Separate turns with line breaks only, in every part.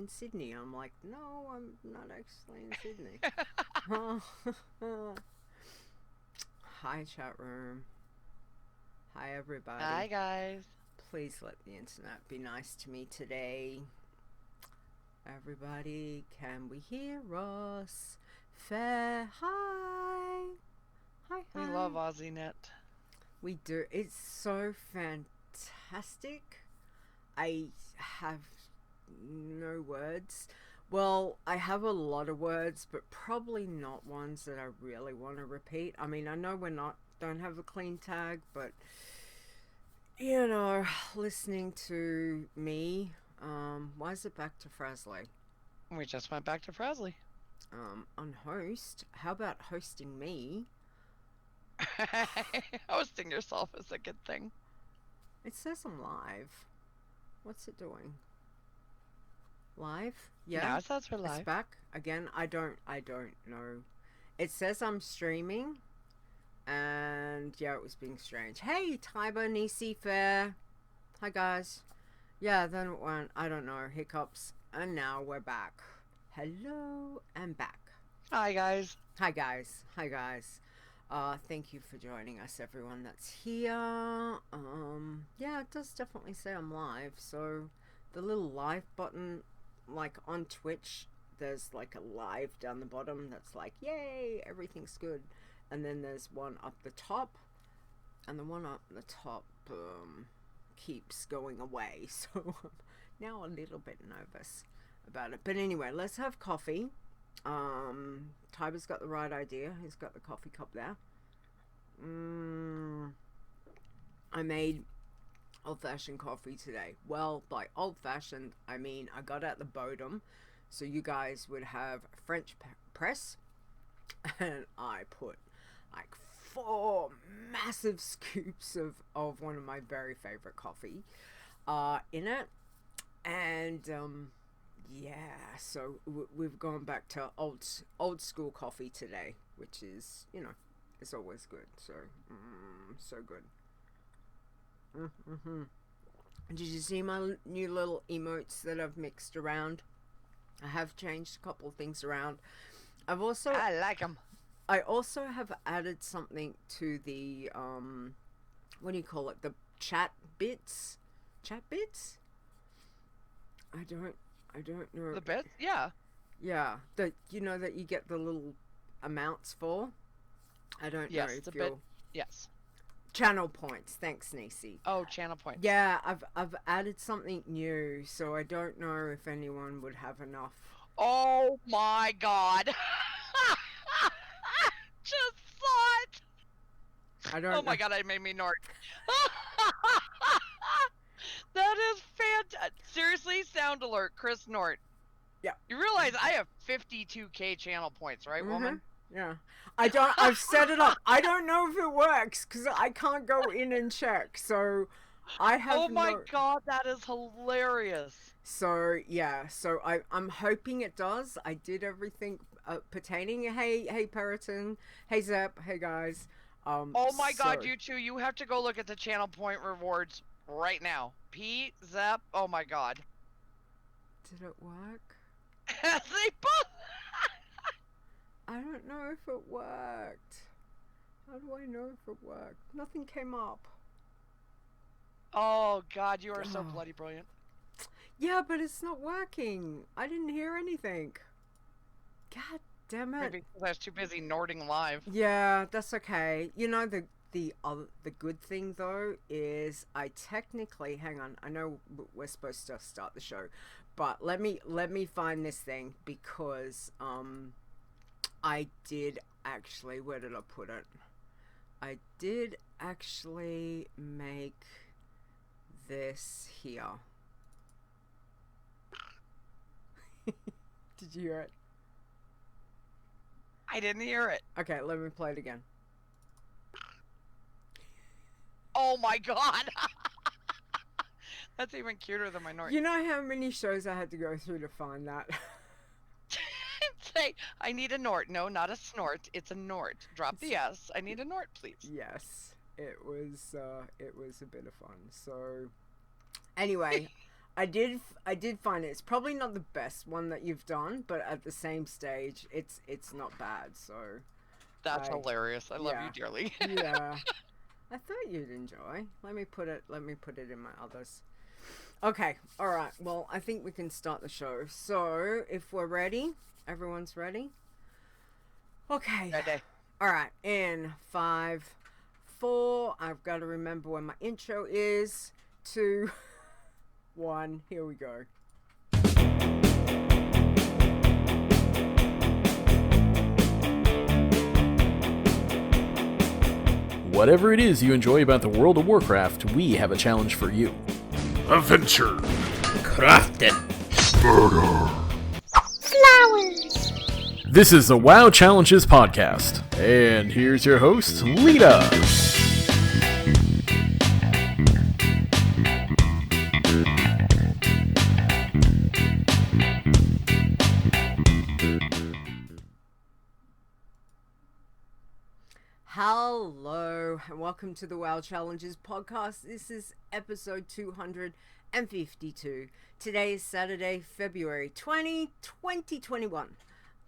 in Sydney. I'm like, no, I'm not actually in Sydney. Hi, chat room. Hi, everybody.
Hi guys.
Please let the internet be nice to me today. Everybody, can we hear us? Fair. Hi. Hi,
We
hi.
love AussieNet.
We do. It's so fantastic. I have no words. Well, I have a lot of words, but probably not ones that I really want to repeat. I mean, I know don't have a clean tag, but you know, listening to me, why is it back to Frasley?
We just went back to Presley.
On host, how about hosting me?
Hosting yourself is a good thing.
It says I'm live. What's it doing? Live? Yeah.
Now it says we're
It's
live.
back again. I don't know. It says I'm streaming, and yeah, it was being strange. Hey, Tiber, Nisi, Fair. Hi guys. Yeah, then it went. I don't know, hiccups, and now we're back. Hello, and back.
Hi guys.
Hi guys. Hi guys. Thank you for joining us, everyone that's here. Yeah, it does definitely say I'm live. So the little live button, like on Twitch, there's like a live down the bottom that's like, yay, everything's good. And then there's one up the top, and the one up the top keeps going away. So I'm now a little bit nervous about it. But anyway, let's have coffee. Tiber's got the right idea. He's got the coffee cup there. I made old-fashioned coffee today. Well, by old-fashioned, I mean I got out the Bodum, so you guys would have French press, and I put like 4 massive scoops of one of my very favorite coffee in it, and yeah, so we've gone back to old school coffee today, which is, you know, it's always good. So so good. Did you see my new little emotes that I've mixed around? I have changed a couple of things around. I
like them.
I also have added something to the what do you call it? The chat bits? Chat bits? I don't know.
The bits? Yeah.
Yeah, that you know that you get the little amounts for. I don't know
Yes,
if
the
you're
bit. Yes.
channel points. Thanks, Nisi.
Oh, channel points.
Yeah, I've added something new, so I don't know if anyone would have enough.
Oh my god. Just saw it.
I don't.
Oh my god, I made me NORT. That is fantastic. Seriously, sound alert, Chris NORT.
Yeah.
You realize I have 52k channel points, right, woman?
Yeah. I've set it up. I don't know if it works because I can't go in and check. So I have.
Oh my god, that is hilarious.
So yeah, so I'm hoping it does. I did everything pertaining. Hey Periton, hey Zep, hey guys.
Oh my god, you two, you have to go look at the channel point rewards right now. Pete, Zep, oh my god.
Did it work?
They both.
I don't know if it worked. How do I know if it worked? Nothing came up.
Oh god, you are so bloody brilliant.
Yeah, but it's not working. I didn't hear anything. God damn it.
Maybe because I was too busy NORTing live.
Yeah, that's okay. You know, the good thing though is I technically, hang on, I know we're supposed to start the show, but let me find this thing because I did actually, where did I put it? I did actually make this here. Did you hear it?
I didn't hear it.
Okay, let me play it again.
Oh my god. That's even cuter than my NORT.
You know how many shows I had to go through to find that?
Say, I need a NORT. No, not a snort. It's a NORT. Drop the S. I need a NORT, please.
Yes, it was a bit of fun. So, anyway, I did find it. It's probably not the best one that you've done, but at the same stage, it's not bad. So
that's hilarious. I love you dearly.
Yeah, I thought you'd enjoy. Let me put it in my others. Okay, all right. Well, I think we can start the show. So if we're ready, everyone's ready. Okay.
Ready.
All right. In 5, 4. I've got to remember when my intro is. 2, 1. Here we go.
Whatever it is you enjoy about the World of Warcraft, we have a challenge for you.
Adventure.
Crafting.
Murder.
Flowers.
This is the WoW Challenges podcast, and here's your host, Leeta.
Hello, and welcome to the WoW Challenges podcast. This is episode 252. Today is Saturday, February 20, 2021.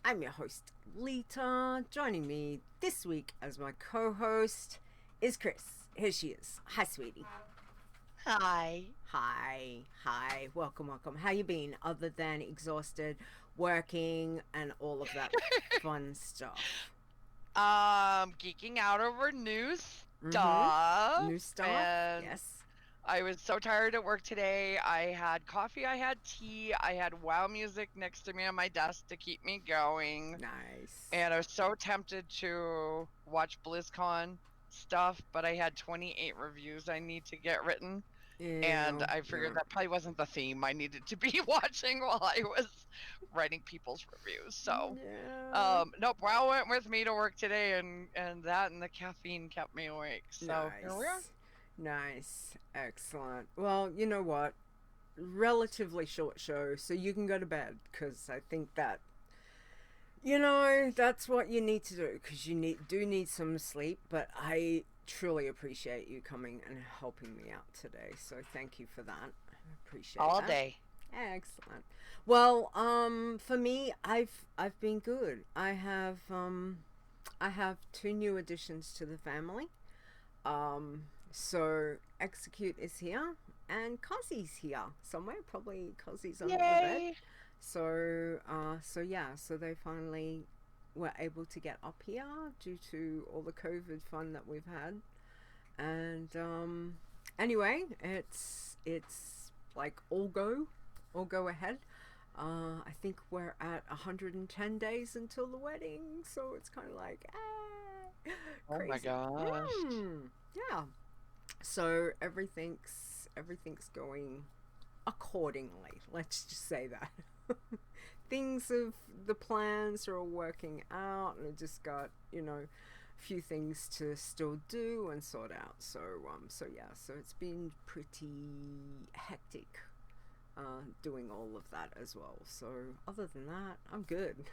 I'm your host, Leeta. Joining me this week as my co-host is Chris. Here she is. Hi, sweetie.
Hi.
Hi. Welcome. How you been other than exhausted, working, and all of that fun stuff?
Geeking out over new stuff.
New stuff,
and
yes.
I was so tired at work today. I had coffee, I had tea, I had WoW music next to me on my desk to keep me going.
Nice.
And I was so tempted to watch BlizzCon stuff, but I had 28 reviews I need to get written. And I figured that probably wasn't the theme I needed to be watching while I was writing people's reviews. So, nope, WoW went with me to work today, and that and the caffeine kept me awake. So, here we are.
Nice. Excellent. Well, you know what? Relatively short show, so you can go to bed, because I think that, that's what you need to do, because you do need some sleep, but I truly appreciate you coming and helping me out today, so thank you for that. I appreciate
all
that.
Day.
Excellent. Well, for me, I've been good. I have 2 new additions to the family. So Execute is here and Cozzy's here somewhere. Probably Cozzy's on the bed. So they finally were able to get up here due to all the COVID fun that we've had. And anyway, it's like all go ahead. I think we're at 110 days until the wedding, so it's kind of like crazy.
Oh my gosh.
Yeah. So everything's going accordingly. Let's just say that. The plans are all working out, and I just got, a few things to still do and sort out. So it's been pretty hectic doing all of that as well. So other than that, I'm good.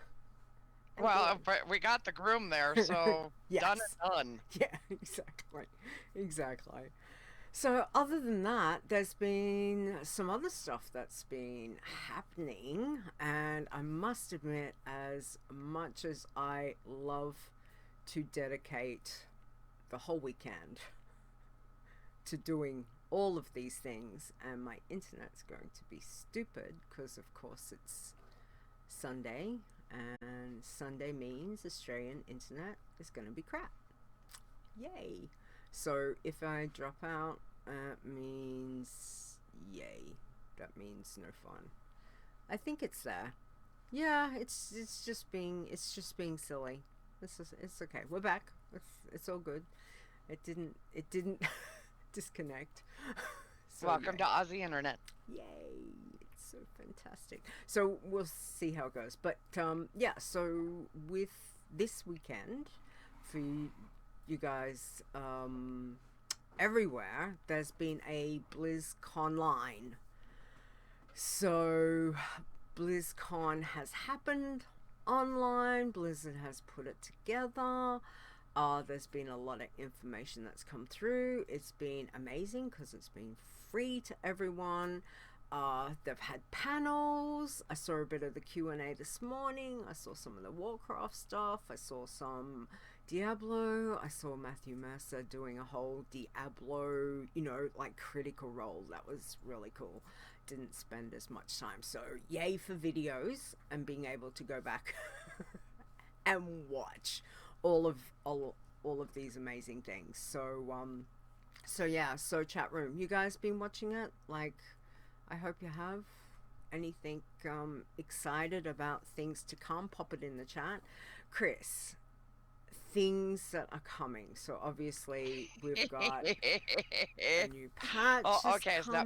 Well, but we got the groom there, so
yes.
Done and done.
Yeah, exactly. So other than that, there's been some other stuff that's been happening, and I must admit, as much as I love to dedicate the whole weekend to doing all of these things, and my internet's going to be stupid because of course it's Sunday, and Sunday means Australian internet is going to be crap. Yay. So if I drop out, means yay. That means no fun. I think it's there. Yeah, it's just being silly. It's okay. We're back. It's all good. It didn't disconnect. So,
welcome to Aussie internet.
Yay. It's so fantastic. So we'll see how it goes. But so with this weekend for you guys everywhere, there's been a BlizzCon line. So BlizzCon has happened online. Blizzard has put it together. There's been a lot of information that's come through. It's been amazing because it's been free to everyone. They've had panels. I saw a bit of the Q&A this morning. I saw some of the Warcraft stuff. I saw some Diablo. I saw Matthew Mercer doing a whole Diablo, like critical role. That was really cool. Didn't spend as much time. So yay for videos and being able to go back and watch all of these amazing things. So yeah, so chat room, you guys been watching it? Like, I hope you have. Anything excited about things to come? Pop it in the chat. Chris, things that are coming. So obviously we've got a new patch coming.
So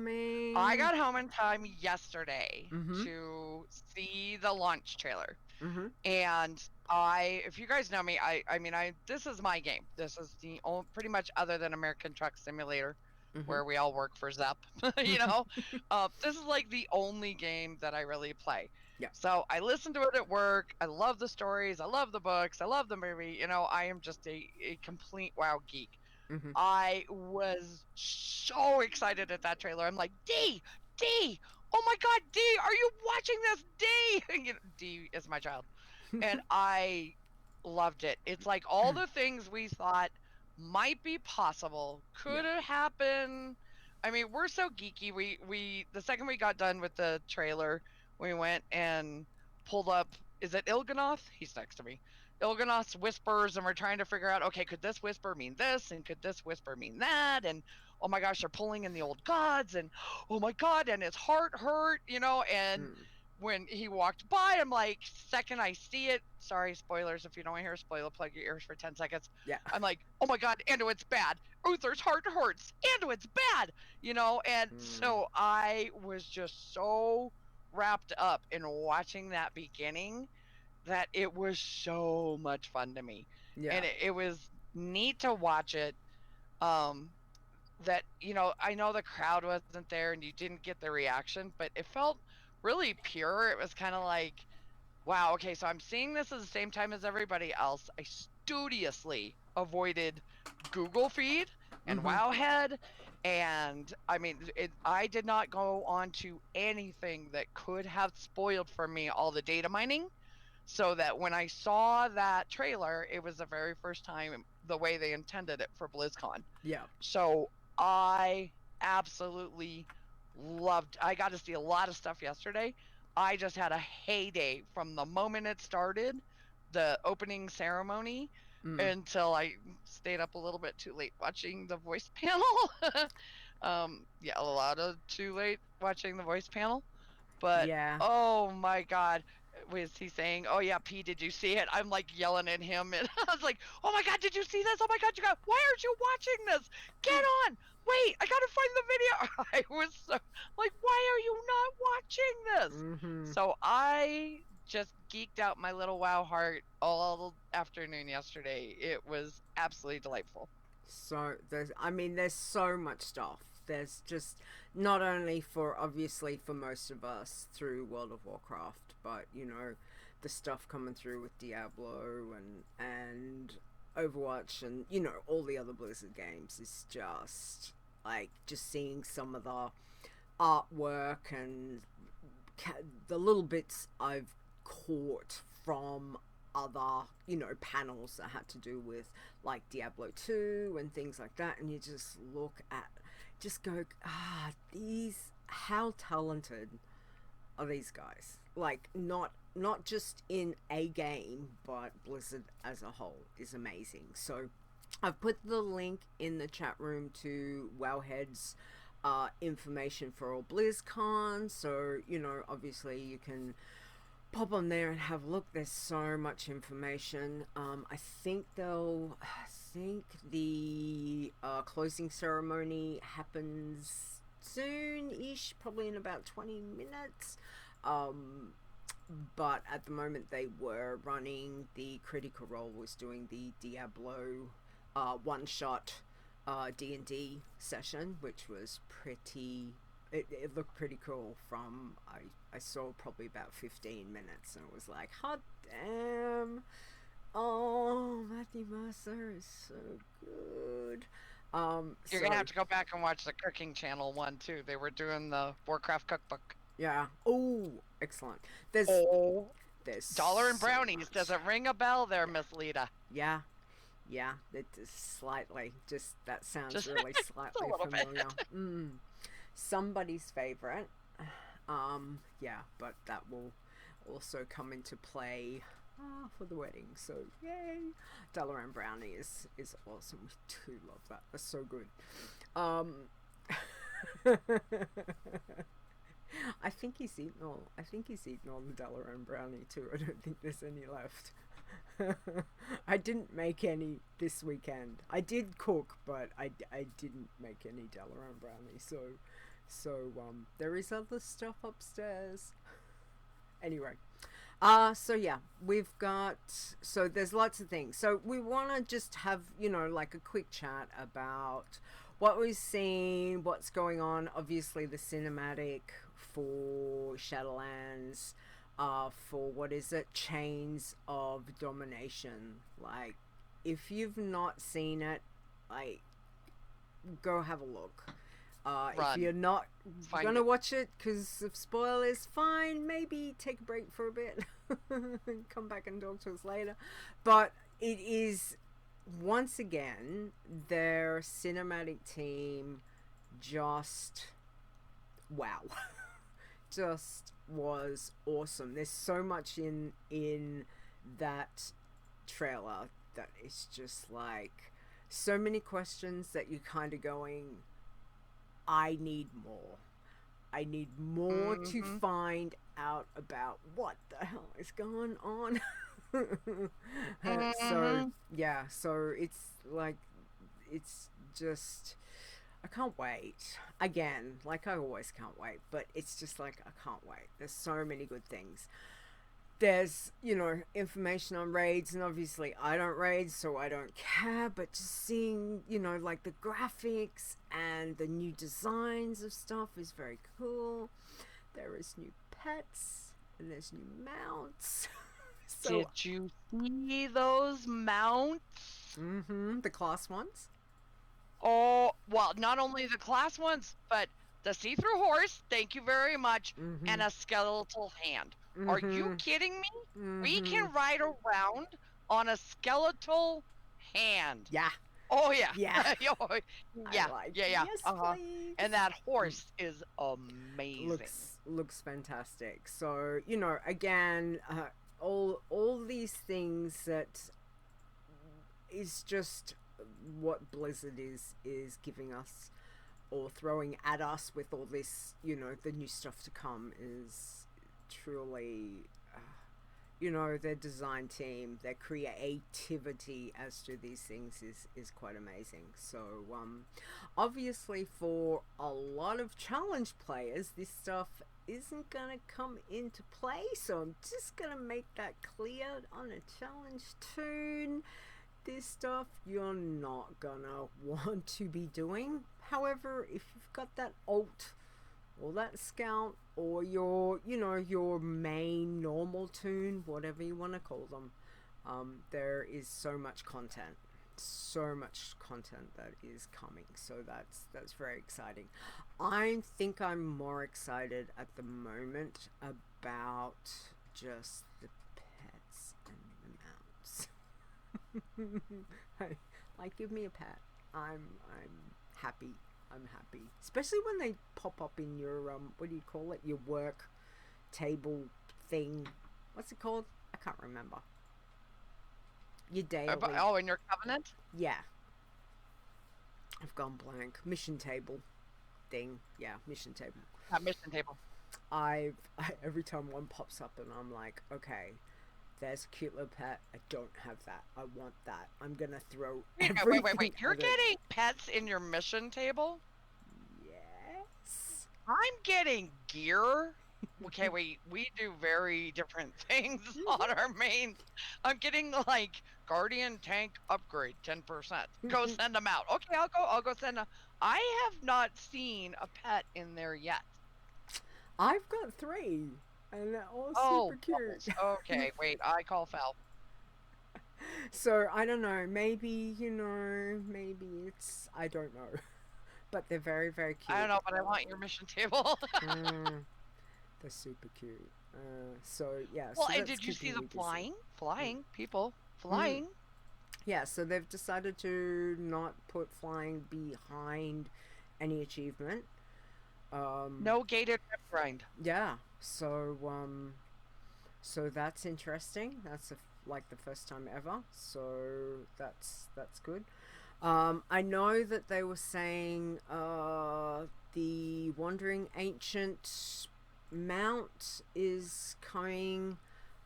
I got home in time yesterday to see the launch trailer. And if you guys know me, I mean, this is my game. This is the only, pretty much other than American Truck Simulator, where we all work for Zep, this is like the only game that I really play.
Yeah.
So I listen to it at work. I love the stories. I love the books. I love the movie. I am just a complete WoW geek. I was so excited at that trailer. I'm like, D, oh my God, D, are you watching this? D, D is my child. And I loved it. It's like all the things we thought might be possible could have happened. I mean, we're so geeky. We the second we got done with the trailer, we went and pulled up, is it Il'gynoth? He's next to me. Il'gynoth's whispers, and we're trying to figure out, okay, could this whisper mean this, and could this whisper mean that? And oh my gosh, they're pulling in the old gods, and oh my God, and his heart hurt, and when he walked by, I'm like, second I see it, sorry, spoilers, if you don't want to hear a spoiler, plug your ears for 10 seconds.
Yeah.
I'm like, oh my God, Ando, it's bad. Uther's heart hurts. Ando, it's bad. And so I was just so wrapped up in watching that beginning that it was so much fun to me.
Yeah.
And it was neat to watch it. That, I know the crowd wasn't there and you didn't get the reaction, but it felt really pure. It was kind of like, wow, okay, so I'm seeing this at the same time as everybody else. I studiously avoided Google Feed and Wowhead, and I mean, I did not go on to anything that could have spoiled for me all the data mining, so that when I saw that trailer, it was the very first time the way they intended it for BlizzCon.
Yeah.
So I absolutely loved, I got to see a lot of stuff yesterday. I just had a heyday from the moment it started, the opening ceremony, until I stayed up a little bit too late watching the voice panel. Yeah, a lot of too late watching the voice panel. But
yeah.
Oh my God, was he saying, oh yeah, P, did you see it? I'm like yelling at him, and I was like, oh my God, did you see this? Oh my God, why aren't you watching this? Get on! Wait, I gotta find the video. I was so like, why are you not watching this? So I just geeked out my little WoW heart all afternoon yesterday. It was absolutely delightful.
So there's so much stuff. There's just not only obviously for most of us through World of Warcraft, but the stuff coming through with Diablo and Overwatch and all the other Blizzard games is just like just seeing some of the artwork and the little bits I've caught from other panels that had to do with like Diablo 2 and things like that, and you just go, how talented are these guys? Like not just in a game, but Blizzard as a whole is amazing. So I've put the link in the chat room to Wowhead's information for all BlizzCon, so obviously you can pop on there and have a look. There's so much information. I think the closing ceremony happens soon-ish, probably in about 20 minutes. But at the moment they were running, the Critical Role was doing the Diablo one-shot D&D session, which was it looked pretty cool. From I saw probably about 15 minutes and it was like, hot damn, oh, Matthew Mercer is so good.
You're gonna have to go back and watch the cooking channel one too. They were doing the Warcraft cookbook.
Yeah. Oh, excellent. There's
Dollar and
so
brownies.
much.
Does it ring a bell there, Miss Leeta?
Yeah. Yeah, it is slightly. Just that sounds
Just
really slightly
little bit.
familiar. Somebody's favorite. Yeah, but that will also come into play for the wedding. So yay! Dollar and brownie is awesome. We do love that. That's so good. I think he's eaten all. I think he's eaten all the dollar and brownie too. I don't think there's any left. I didn't make any this weekend. I did cook, but I didn't make any dollar and brownie. So there is other stuff upstairs. Anyway, so yeah, we've got, so there's lots of things. So we want to just have, like a quick chat about what we've seen, what's going on. Obviously the cinematic for Shadowlands, for what is it, Chains of Domination. Like, if you've not seen it, like, go have a look. If you're not gonna watch it because of spoilers, fine, maybe take a break for a bit and come back and talk to us later. But it is, once again, their cinematic team just, wow. Just was awesome. There's so much in that trailer that is just like, so many questions that you're kind of going, I need more. I need more to find out about what the hell is going on. So yeah, so it's like, it's just, I can't wait. Again, like I always can't wait, but it's just like, I can't wait. There's so many good things. There's, information on raids, and obviously I don't raid, so I don't care, but just seeing, like the graphics and the new designs of stuff is very cool. There is new pets, and there's new mounts. So,
did you see those mounts?
The class ones?
Oh, well, not only the class ones, but the see-through horse, thank you very much, and a skeletal hand. Are you kidding me? We can ride around on a skeletal hand.
Yeah.
Oh yeah.
Yeah.
yeah.
Like,
yeah.
Yes, please.
And that horse is amazing.
Looks fantastic. So, again, all these things that is just what Blizzard is giving us, or throwing at us with all this, the new stuff to come, is truly, their design team, their creativity as to these things is quite amazing. So obviously for a lot of challenge players, this stuff isn't gonna come into play, so I'm just gonna make that clear on a challenge toon. This stuff you're not gonna want to be doing. However, if you've got that alt or that scout, or your main normal toon, whatever you want to call them, there is so much content that is coming. So that's very exciting. I think I'm more excited at the moment about just the pets and the mounts. Like, give me a pet. I'm happy. I'm happy, especially when they pop up in your what do you call it, your work table thing. What's it called? I can't remember. Your daily.
Oh, in your covenant?
Yeah, I've gone blank. Mission table thing. Yeah, mission table.
Mission table.
I every time one pops up and I'm like, okay, there's a cute little pet. I don't have that. I want that. I'm gonna throw everything.
Wait. You're getting pets in your mission table?
Yes.
I'm getting gear. Okay, wait. We do very different things on our main. I'm getting like Guardian tank upgrade 10%. Go send them out. Okay, I'll go send them. I have not seen a pet in there yet.
I've got 3. And they're all super cute.
Okay, wait, I call foul.
So I don't know. Maybe maybe it's I don't know. But they're very very cute.
I don't know, but I want your mission table.
They're super cute. So yeah.
Well,
So
and
that's
did you see
keeping
the
me busy.
flying people flying?
Yeah. So they've decided to not put flying behind any achievement.
No gated rep grind.
Yeah. So that's interesting. That's like the first time ever. So that's good. I know that they were saying the Wandering Ancient mount is coming.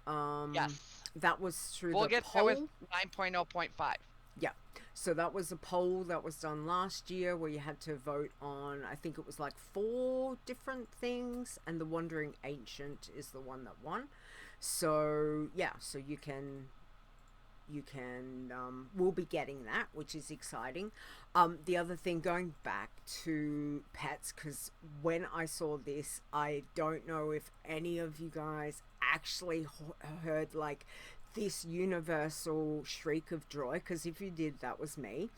Yes.
That was through
We'll
the
get
poll.
that with 9.0.5.
Yeah. So that was a poll that was done last year where you had to vote on, I think it was like 4 different things, and the Wandering Ancient is the one that won. So yeah, so you can we'll be getting that, which is exciting. The other thing, going back to pets, because when I saw this, I don't know if any of you guys actually heard like this universal shriek of joy, because if you did, that was me.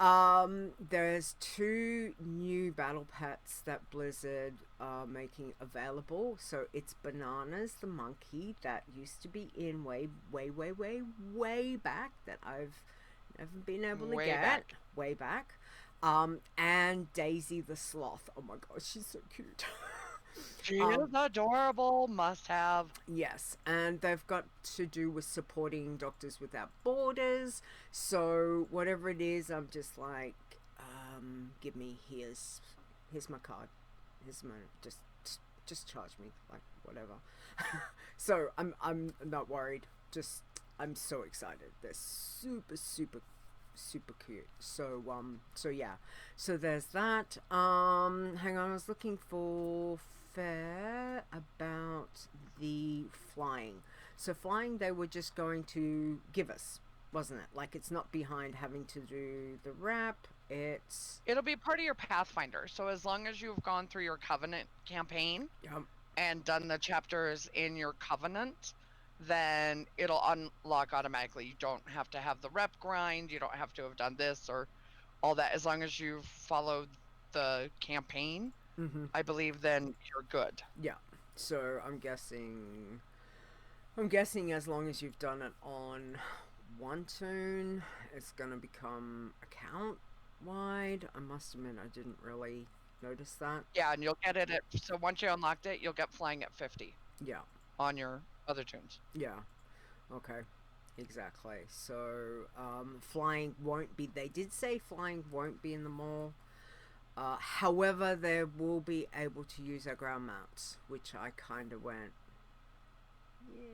There's 2 new battle pets that Blizzard are making available. So it's Bananas the monkey that used to be in way back, that I've never been able to get way back. And Daisy the sloth. Oh my gosh, she's so cute.
She is adorable. Must have.
Yes, and they've got to do with supporting Doctors Without Borders. So whatever it is, I'm just like, give me here's my card, here's my just charge me, like whatever. So I'm not worried. Just I'm so excited. They're super cute. So yeah. So there's that. Hang on, I was looking for fair about the flying. So flying, they were just going to give us, wasn't it? Like, it's not behind having to do the wrap.
It'll be part of your Pathfinder. So as long as you've gone through your Covenant campaign and done the chapters in your Covenant, then it'll unlock automatically. You don't have to have the rep grind. You don't have to have done this or all that. As long as you've followed the campaign, I believe, then you're good.
Yeah. So I'm guessing as long as you've done it on one toon, it's gonna become account wide. I must admit, I didn't really notice that.
Yeah, and you'll get it at, so once you unlocked it, you'll get flying at 50.
Yeah.
On your other toons.
Yeah. Okay. Exactly. So flying won't be. They did say flying won't be in the mall. However, they will be able to use our ground mounts, which I kind of went, yay.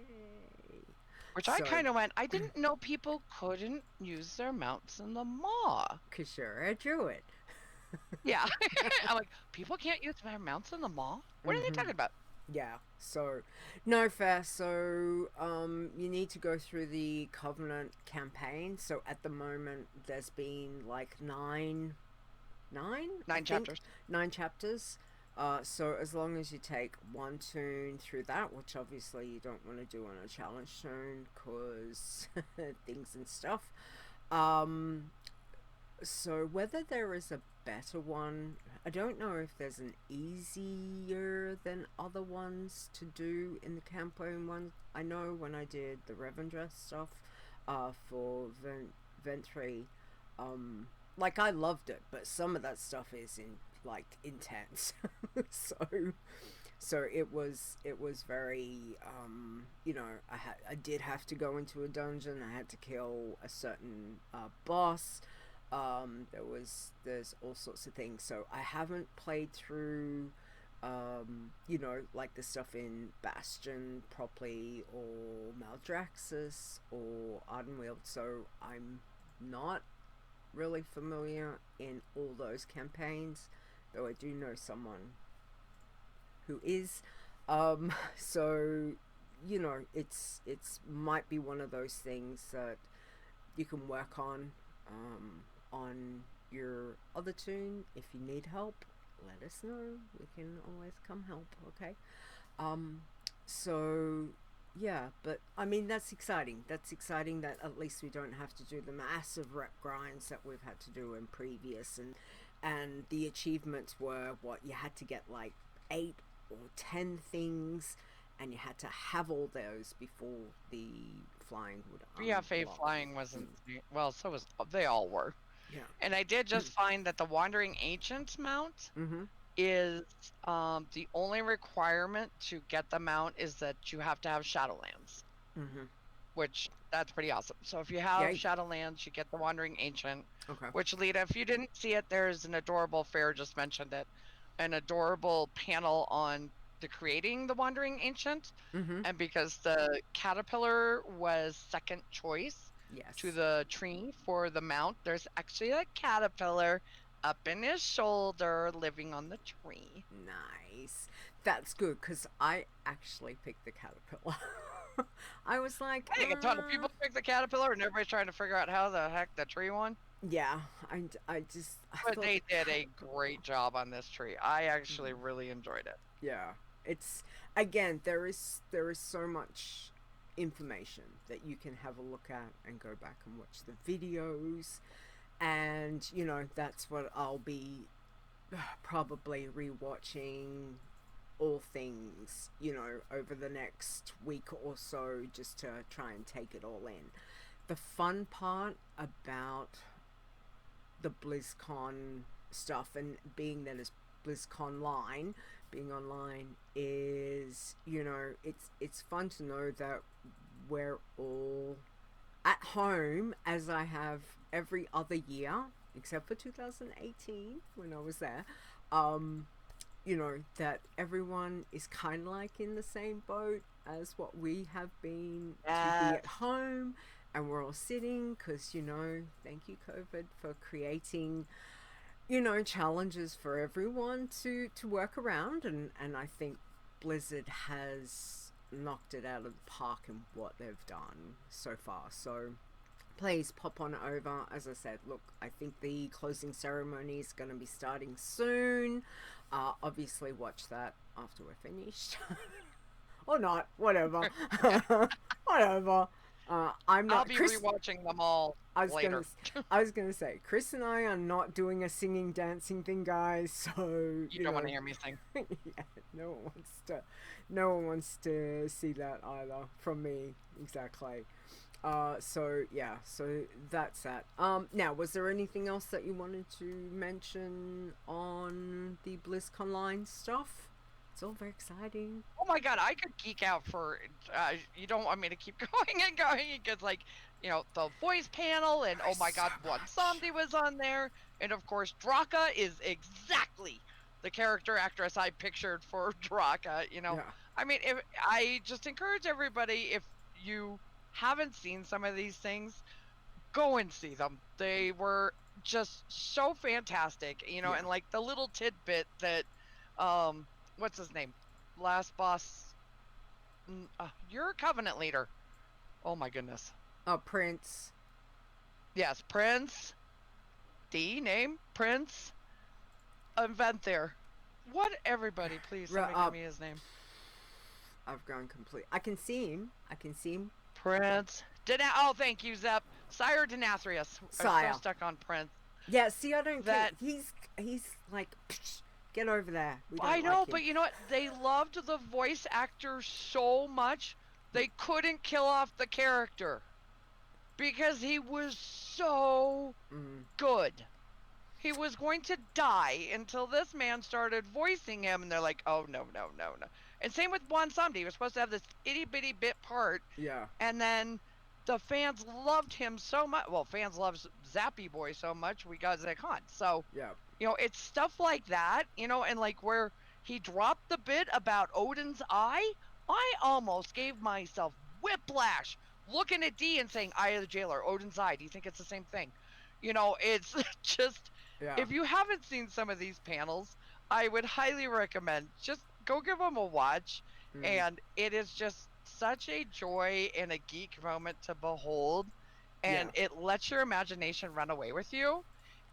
Which I kind of went, I didn't know people couldn't use their mounts in the maw.
Cause you're a druid.
Yeah. I'm like, people can't use their mounts in the maw? What are they talking about?
Yeah. So, no fair. So, you need to go through the Covenant campaign. So at the moment, there's been like nine
chapters.
9 chapters. So as long as you take one toon through that, which obviously you don't want to do on a challenge toon because things and stuff. So whether there is a better one, I don't know if there's an easier than other ones to do in the campaign one. I know when I did the Revendreth stuff for Ventry, like I loved it, but some of that stuff is intense. so it was
Mm-hmm.
very I did have to go into a dungeon. I had to kill a certain boss. There's all sorts of things. So I haven't played through like the stuff in Bastion properly, or Maldraxxus or Ardenweald, so I'm not really familiar in all those campaigns, though I do know someone who is. So it's might be one of those things that you can work on your other toon. If you need help, let us know. We can always come help. Okay. So Yeah, but I mean that's exciting. That's exciting that at least we don't have to do the massive rep grinds that we've had to do in previous, and the achievements were what you had to get like 8 or 10 things, and you had to have all those before the flying would
BFA
unlock.
flying wasn't well, so was they all were.
Yeah.
And I did just find that the Wandering Ancient mount
Mm-hmm.
is the only requirement to get the mount is that you have to have Shadowlands,
Mm-hmm.
which that's pretty awesome. So if you have
Yay.
Shadowlands, you get the Wandering Ancient.
Okay.
Which, Leeta, if you didn't see it, there's an adorable Fair just mentioned it, an adorable panel on the creating the Wandering Ancient,
Mm-hmm.
and because the caterpillar was second choice
Yes.
to the tree for the mount, there's actually a caterpillar up in his shoulder living on the tree.
Nice. That's good because I actually picked the caterpillar. I was like,
I think a ton of people pick the caterpillar, and everybody's trying to figure out how the heck the tree won.
yeah, I
But
thought,
they did a great job on this tree. I actually really enjoyed it.
yeah, it's again there is so much information that you can have a look at and go back and watch the videos, and you know that's what I'll be probably rewatching all things, you know, over the next week or so, just to try and take it all in. The fun part about the BlizzCon stuff and being that it's BlizzCon being online is, you know, it's fun to know that we're all at home, as I have every other year except for 2018 when I was there. You know, that everyone is kind of like in the same boat as what we have been to be at home, and we're all sitting because, you know, thank you COVID for creating, you know, challenges for everyone to work around, and I think Blizzard has knocked it out of the park in what they've done so far. So please pop on over. As I said, look, I think the closing ceremony is going to be starting soon. Obviously watch that after we're finished. Or not, whatever. Whatever. I'm not.
I'll be rewatching them all later.
I was gonna say, Chris and I are not doing a singing, dancing thing, guys. So
you don't want to hear me sing.
Yeah, no one wants to see that either from me. Exactly. So yeah, so that's that. Now, was there anything else that you wanted to mention on the BlizzCon line stuff? It's all very exciting.
Oh my god, I could geek out for. You don't want me to keep going and going because, like, you know, the voice panel, and oh my god, one zombie was on there, and of course, Draka is exactly the character actress I pictured for Draka. You know,
Yeah.
I mean, if I just encourage everybody, if you haven't seen some of these things, go and see them. They were just so fantastic, you know,
Yeah.
and like the little tidbit that, what's his name? Last boss. You're a Covenant leader. Oh my goodness.
Prince.
Yes, Prince. Name? Prince. Event there. What? Everybody, please, somebody give me his name.
I've gone complete. I can see him.
Prince. Oh, thank you, Zep. Sire Denathrius. I'm so stuck on Prince.
Yeah, see, I don't get he's like, get over there.
I know, but you know what? They loved the voice actor so much, they couldn't kill off the character. Because he was so good. He was going to die until this man started voicing him, and they're like, oh, no. And same with Juan Samdi. He was supposed to have this itty-bitty bit part.
Yeah.
And then the fans loved him so much. Well, fans love Zappy Boy so much, we got Zekon. So,
yeah.
You know, it's stuff like that, you know, and like where he dropped the bit about Odin's eye, I almost gave myself whiplash looking at D and saying, Eye of the Jailer, Odin's eye. Do you think it's the same thing? You know, it's just, if you haven't seen some of these panels, I would highly recommend just go give them a watch. And it is just such a joy and a geek moment to behold. And it lets your imagination run away with you.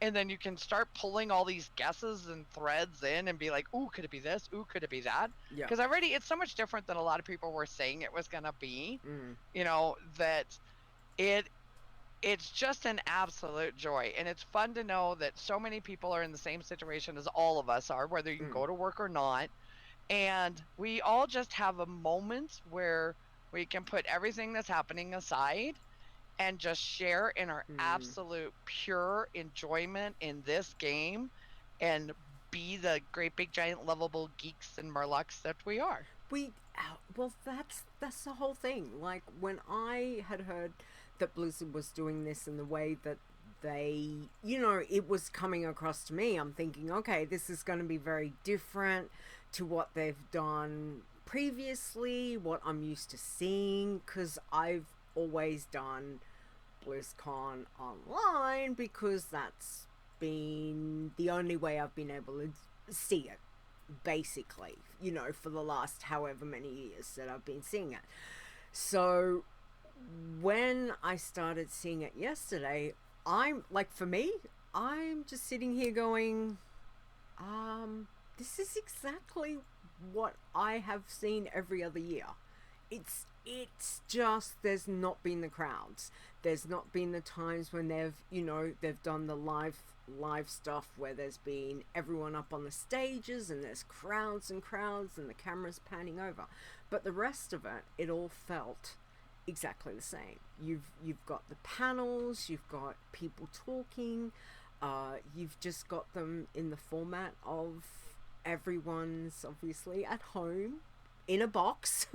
and then you can start pulling all these guesses and threads in and be like, ooh, could it be this? Ooh, could it be that?
Yeah.
Because already it's so much different than a lot of people were saying it was going to be,
Mm.
you know, that it's just an absolute joy. And it's fun to know that so many people are in the same situation as all of us are, whether you can go to work or not. And we all just have a moment where we can put everything that's happening aside and just share in our absolute pure enjoyment in this game and be the great big giant lovable geeks and murlocs that we are.
Well, that's the whole thing. Like, when I had heard that Blizzard was doing this in the way that they, you know, it was coming across to me, I'm thinking, okay, this is going to be very different to what they've done previously, what I'm used to seeing, because I've always done BlizzCon online because that's been the only way I've been able to see it, basically, you know, for the last however many years that I've been seeing it. So when I started seeing it yesterday, I'm like, for me, I'm just sitting here going, this is exactly what I have seen every other year. It's just, there's not been the crowds. There's not been the times when they've done the live stuff where there's been everyone up on the stages and there's crowds and crowds and the camera's panning over. But the rest of it, it all felt exactly the same. You've got the panels, you've got people talking, you've just got them in the format of everyone's obviously at home in a box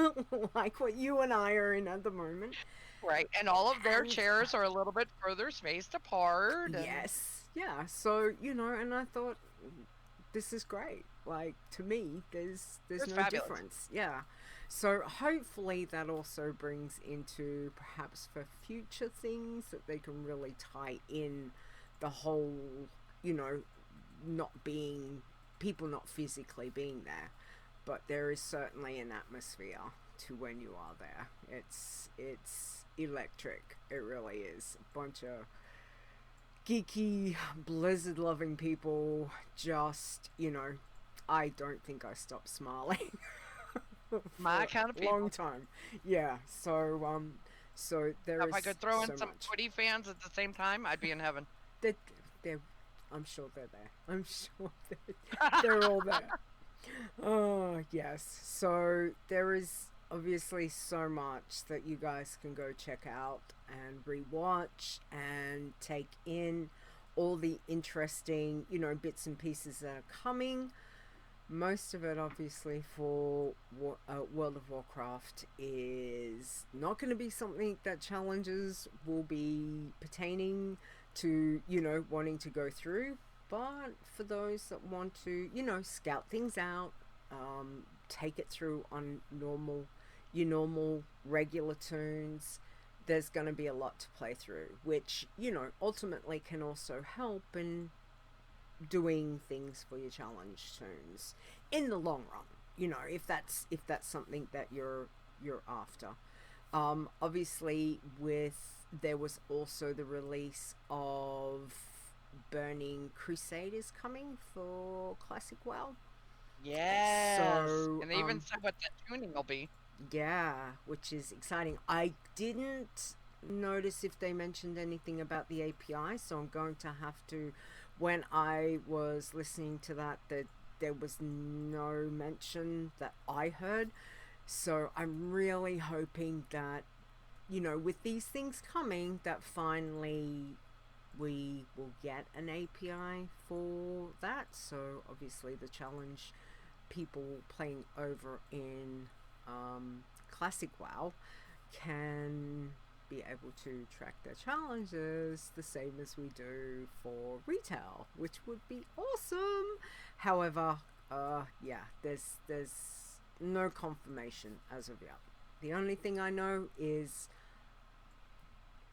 like what you and I are in at the moment.
Right, and all of their chairs are a little bit further spaced apart. And...
Yes, yeah. So, you know, and I thought, this is great. Like, to me, there's no
fabulous
difference. Yeah. So hopefully that also brings into perhaps for future things that they can really tie in the whole, you know, people not physically being there, but there is certainly an atmosphere to when you are there. It's electric. It really is. A bunch of geeky, Blizzard loving people. Just, you know, I don't think I stopped smiling
my kind of people.
Long time. Yeah. So there is.
If I could throw in
so
some
much.
Twitty fans at the same time, I'd be in heaven.
They're I'm sure they're there. I'm sure they're all there. Oh, yes. So there is obviously so much that you guys can go check out and rewatch and take in all the interesting, you know, bits and pieces that are coming. Most of it, obviously, for World of Warcraft is not going to be something that challenges will be pertaining to, you know, wanting to go through. But for those that want to, you know, scout things out, take it through on your normal regular tunes, there's going to be a lot to play through, which, you know, ultimately can also help in doing things for your challenge tunes in the long run, you know, if that's something that you're after. Obviously there was also the release of Burning Crusade is coming for Classic WoW.
Yes.
So,
and they even said what that tuning will be.
Yeah, which is exciting. I didn't notice if they mentioned anything about the API, so I'm going to have to, when I was listening to that there was no mention that I heard. So I'm really hoping that, you know, with these things coming, that finally we will get an API for that. So obviously the challenge people playing over in Classic WoW can be able to track their challenges the same as we do for retail, which would be awesome. However, yeah, there's no confirmation as of yet. The only thing I know is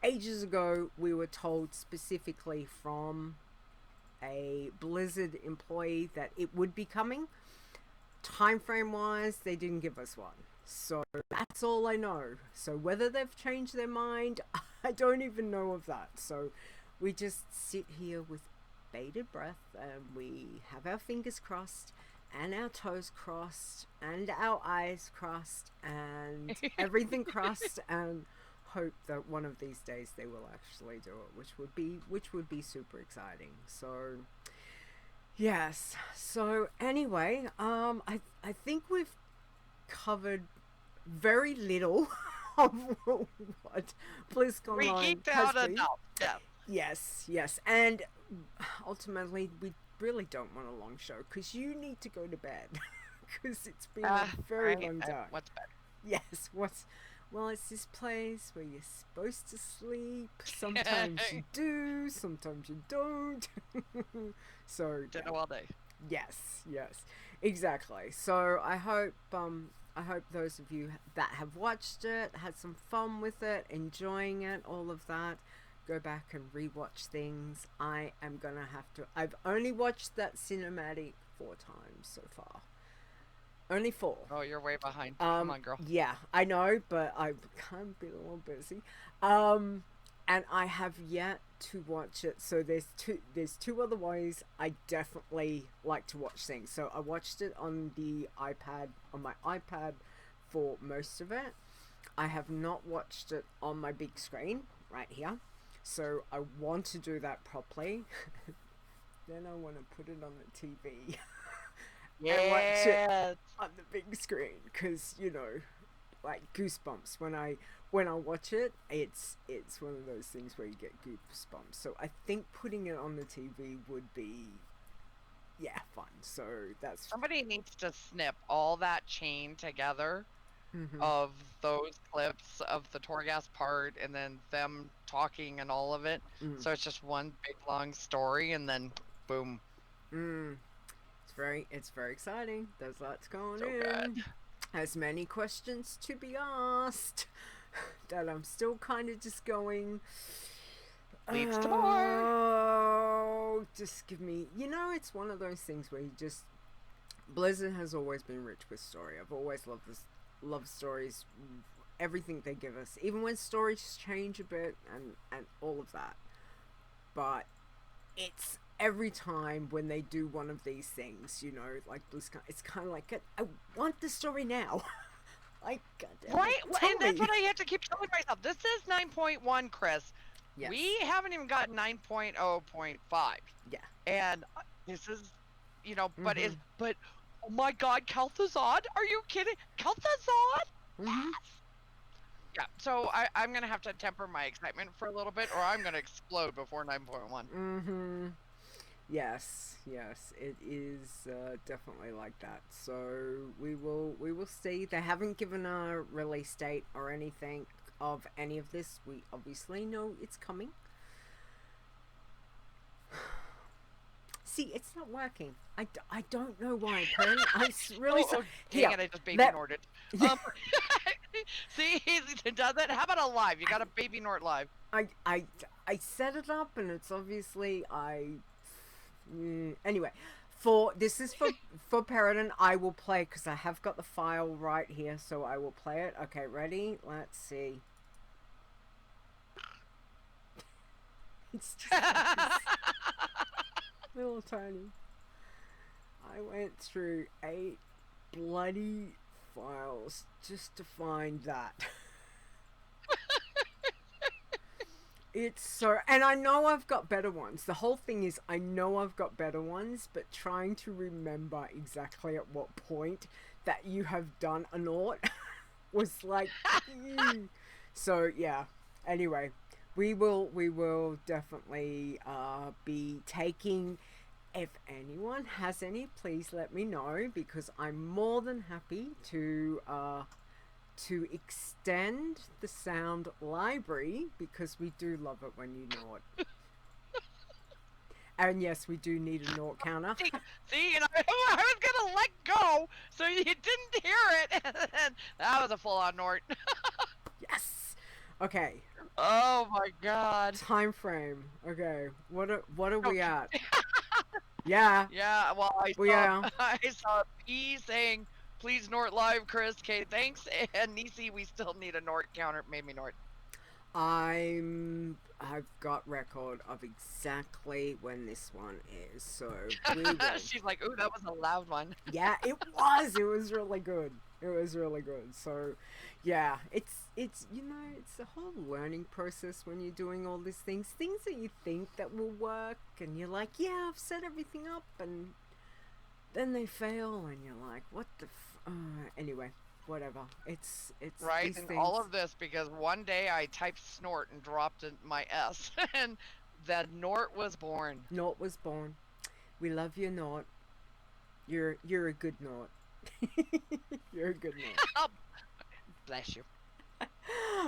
ages ago we were told specifically from a Blizzard employee that it would be coming. Time frame wise, they didn't give us one. So that's all I know. So whether they've changed their mind, I don't even know of that. So we just sit here with bated breath, and we have our fingers crossed and our toes crossed and our eyes crossed and everything crossed, and hope that one of these days they will actually do it, which would be super exciting. So yes. So anyway, I think we've covered very little of what BlizzCon
We
Online
geeked
has
out
been.
enough. Yeah.
Yes, and ultimately we really don't want a long show because you need to go to bed because it's been a very long time.
What's better?
Yes, well, it's this place where you're supposed to sleep. Sometimes you do, sometimes you don't. So
Dinner all day.
yes, exactly. So I hope those of you that have watched it had some fun with it, enjoying it, all of that. Go back and rewatch things. I am gonna have to. I've only watched that cinematic 4 times so far. Only 4.
Oh, you're way behind. Come on, girl.
Yeah, I know, but I've kind of been a little busy. And I have yet to watch it. So there's two other ways I definitely like to watch things. So I watched it on my iPad for most of it. I have not watched it on my big screen right here. So I want to do that properly. Then I want to put it on the TV. And watch it on the big screen, because like goosebumps when I watch it. It's one of those things where you get goosebumps. So I think putting it on the TV would be fun. So that's
Somebody needs to snip all that chain together of those clips of the Torghast part and then them talking and all of it. So it's just one big long story, and then boom.
It's very exciting. There's lots going
So
in.
good.
As many questions to be asked that I'm still kind of just going.
Leads to more.
Oh, just give me. It's one of those things where you just. Blizzard has always been rich with story. I've always loved stories, everything they give us, even when stories change a bit and all of that. But it's every time when they do one of these things, like BlizzCon, it's kind of like, I want the story now. Like, goddamn,
Right? And that's
me.
what I have to keep telling myself. This is 9.1, Chris.
Yes.
We haven't even got 9.0.5.
Yeah.
And this is, but oh my God, Kel'Thuzad? Are you kidding? Kel'Thuzad? Yes. Yeah. So I'm gonna have to temper my excitement for a little bit, or I'm gonna explode before 9.1.
Yes, it is definitely like that. So we will see. They haven't given a release date or anything of any of this. We obviously know it's coming. See, it's not working. I don't know why. Apparently, I really
dang it! I just baby Norted. See, he does it. How about a live? You got a baby Nort live.
I set it up, and it's obviously anyway. This is for Peridot. I will play because I have got the file right here, so I will play it. Okay, ready? Let's see. It's just little tiny. I went through 8 bloody files just to find that. It's so, and I know I've got better ones. The whole thing is, I know I've got better ones, but trying to remember exactly at what point that you have done a NORT was like, so yeah. Anyway, we will definitely be taking. If anyone has any, please let me know, because I'm more than happy to extend the sound library, because we do love it when you NORT. And yes, we do need a NORT counter.
See, and I was gonna let go, so you didn't hear it. And that was a full-on NORT.
Yes. Okay.
Oh my God.
Time frame. Okay. What are we at? Yeah.
Yeah. Well, I saw P saying, "Please NORT live, Chris." Okay, thanks. And Nisi, we still need a NORT counter. Maybe NORT.
I've got record of exactly when this one is, so we will.
She's like, ooh, that was a loud one.
Yeah, it was. It was really good. It was really good. So, yeah, it's it's a whole learning process when you're doing all these things that you think that will work, and you're like, yeah, I've set everything up, and then they fail, and you're like, what the anyway, whatever. It's
Right,
these
and
things.
all of this because one day I typed snort and dropped my S, and that Nort was born.
Nort was born. We love you, Nort. You're a good Nort. You're a good Nort.
Bless you.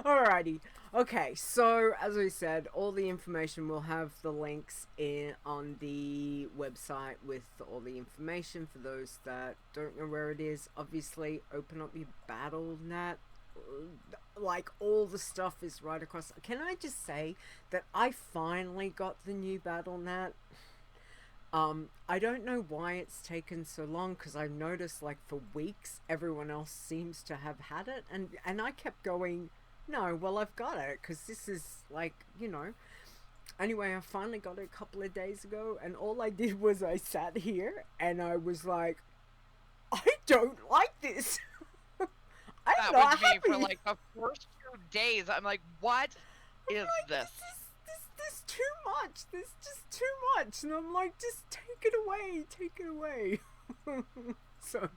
Alrighty. Okay, so as we said, all the information, we'll have the links on the website with all the information for those that don't know where it is. Obviously, open up your Battle.net. Like, all the stuff is right across. Can I just say that I finally got the new Battle.net? I don't know why it's taken so long, because I've noticed, like, for weeks everyone else seems to have had it, and I kept going, no, well, I've got it, because this is, like, anyway, I finally got it a couple of days ago, and all I did was I sat here and I was like, I don't like this.
That was me for like the first 2 days. I'm like, what is
like,
this?
This too much. This just too much. And I'm like, just take it away. So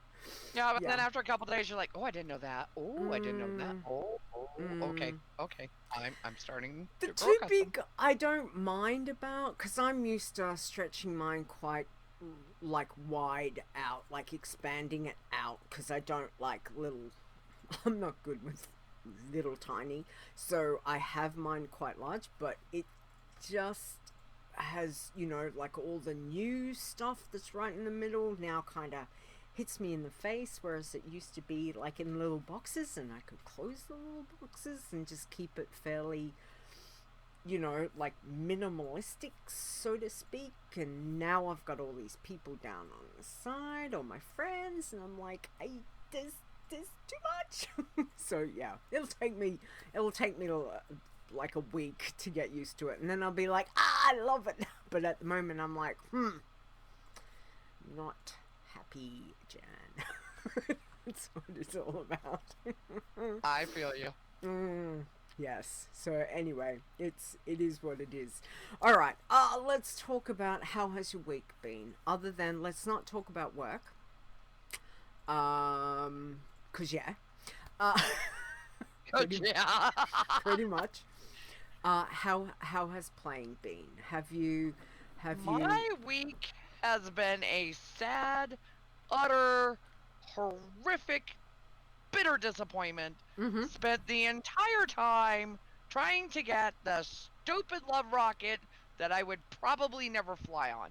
Yeah, but then after a couple of days, you're like, oh, I didn't know that. Oh, I didn't know that. Oh, okay. I'm starting
the
to
too
grow
big I don't mind about, because I'm used to stretching mine quite like wide out, like expanding it out, because I don't like little. I'm not good with little tiny, so I have mine quite large, but it just has, like all the new stuff that's right in the middle now kind of hits me in the face, whereas it used to be like in little boxes, and I could close the little boxes and just keep it fairly, like minimalistic, so to speak. And now I've got all these people down on the side, all my friends, and I'm like, there's too much. So yeah, it'll take me like a week to get used to it, and then I'll be like, I love it. But at the moment I'm like, not happy, Jan. That's what it's all about.
I feel you.
Yes. So anyway, it is what it is. All right. Let's talk about how has your week been. Other than, let's not talk about work. 'Cause yeah. Pretty much. How has playing been? Have you?
My week has been a sad, utter, horrific, bitter disappointment.
Mm-hmm.
Spent the entire time trying to get the stupid love rocket that I would probably never fly on.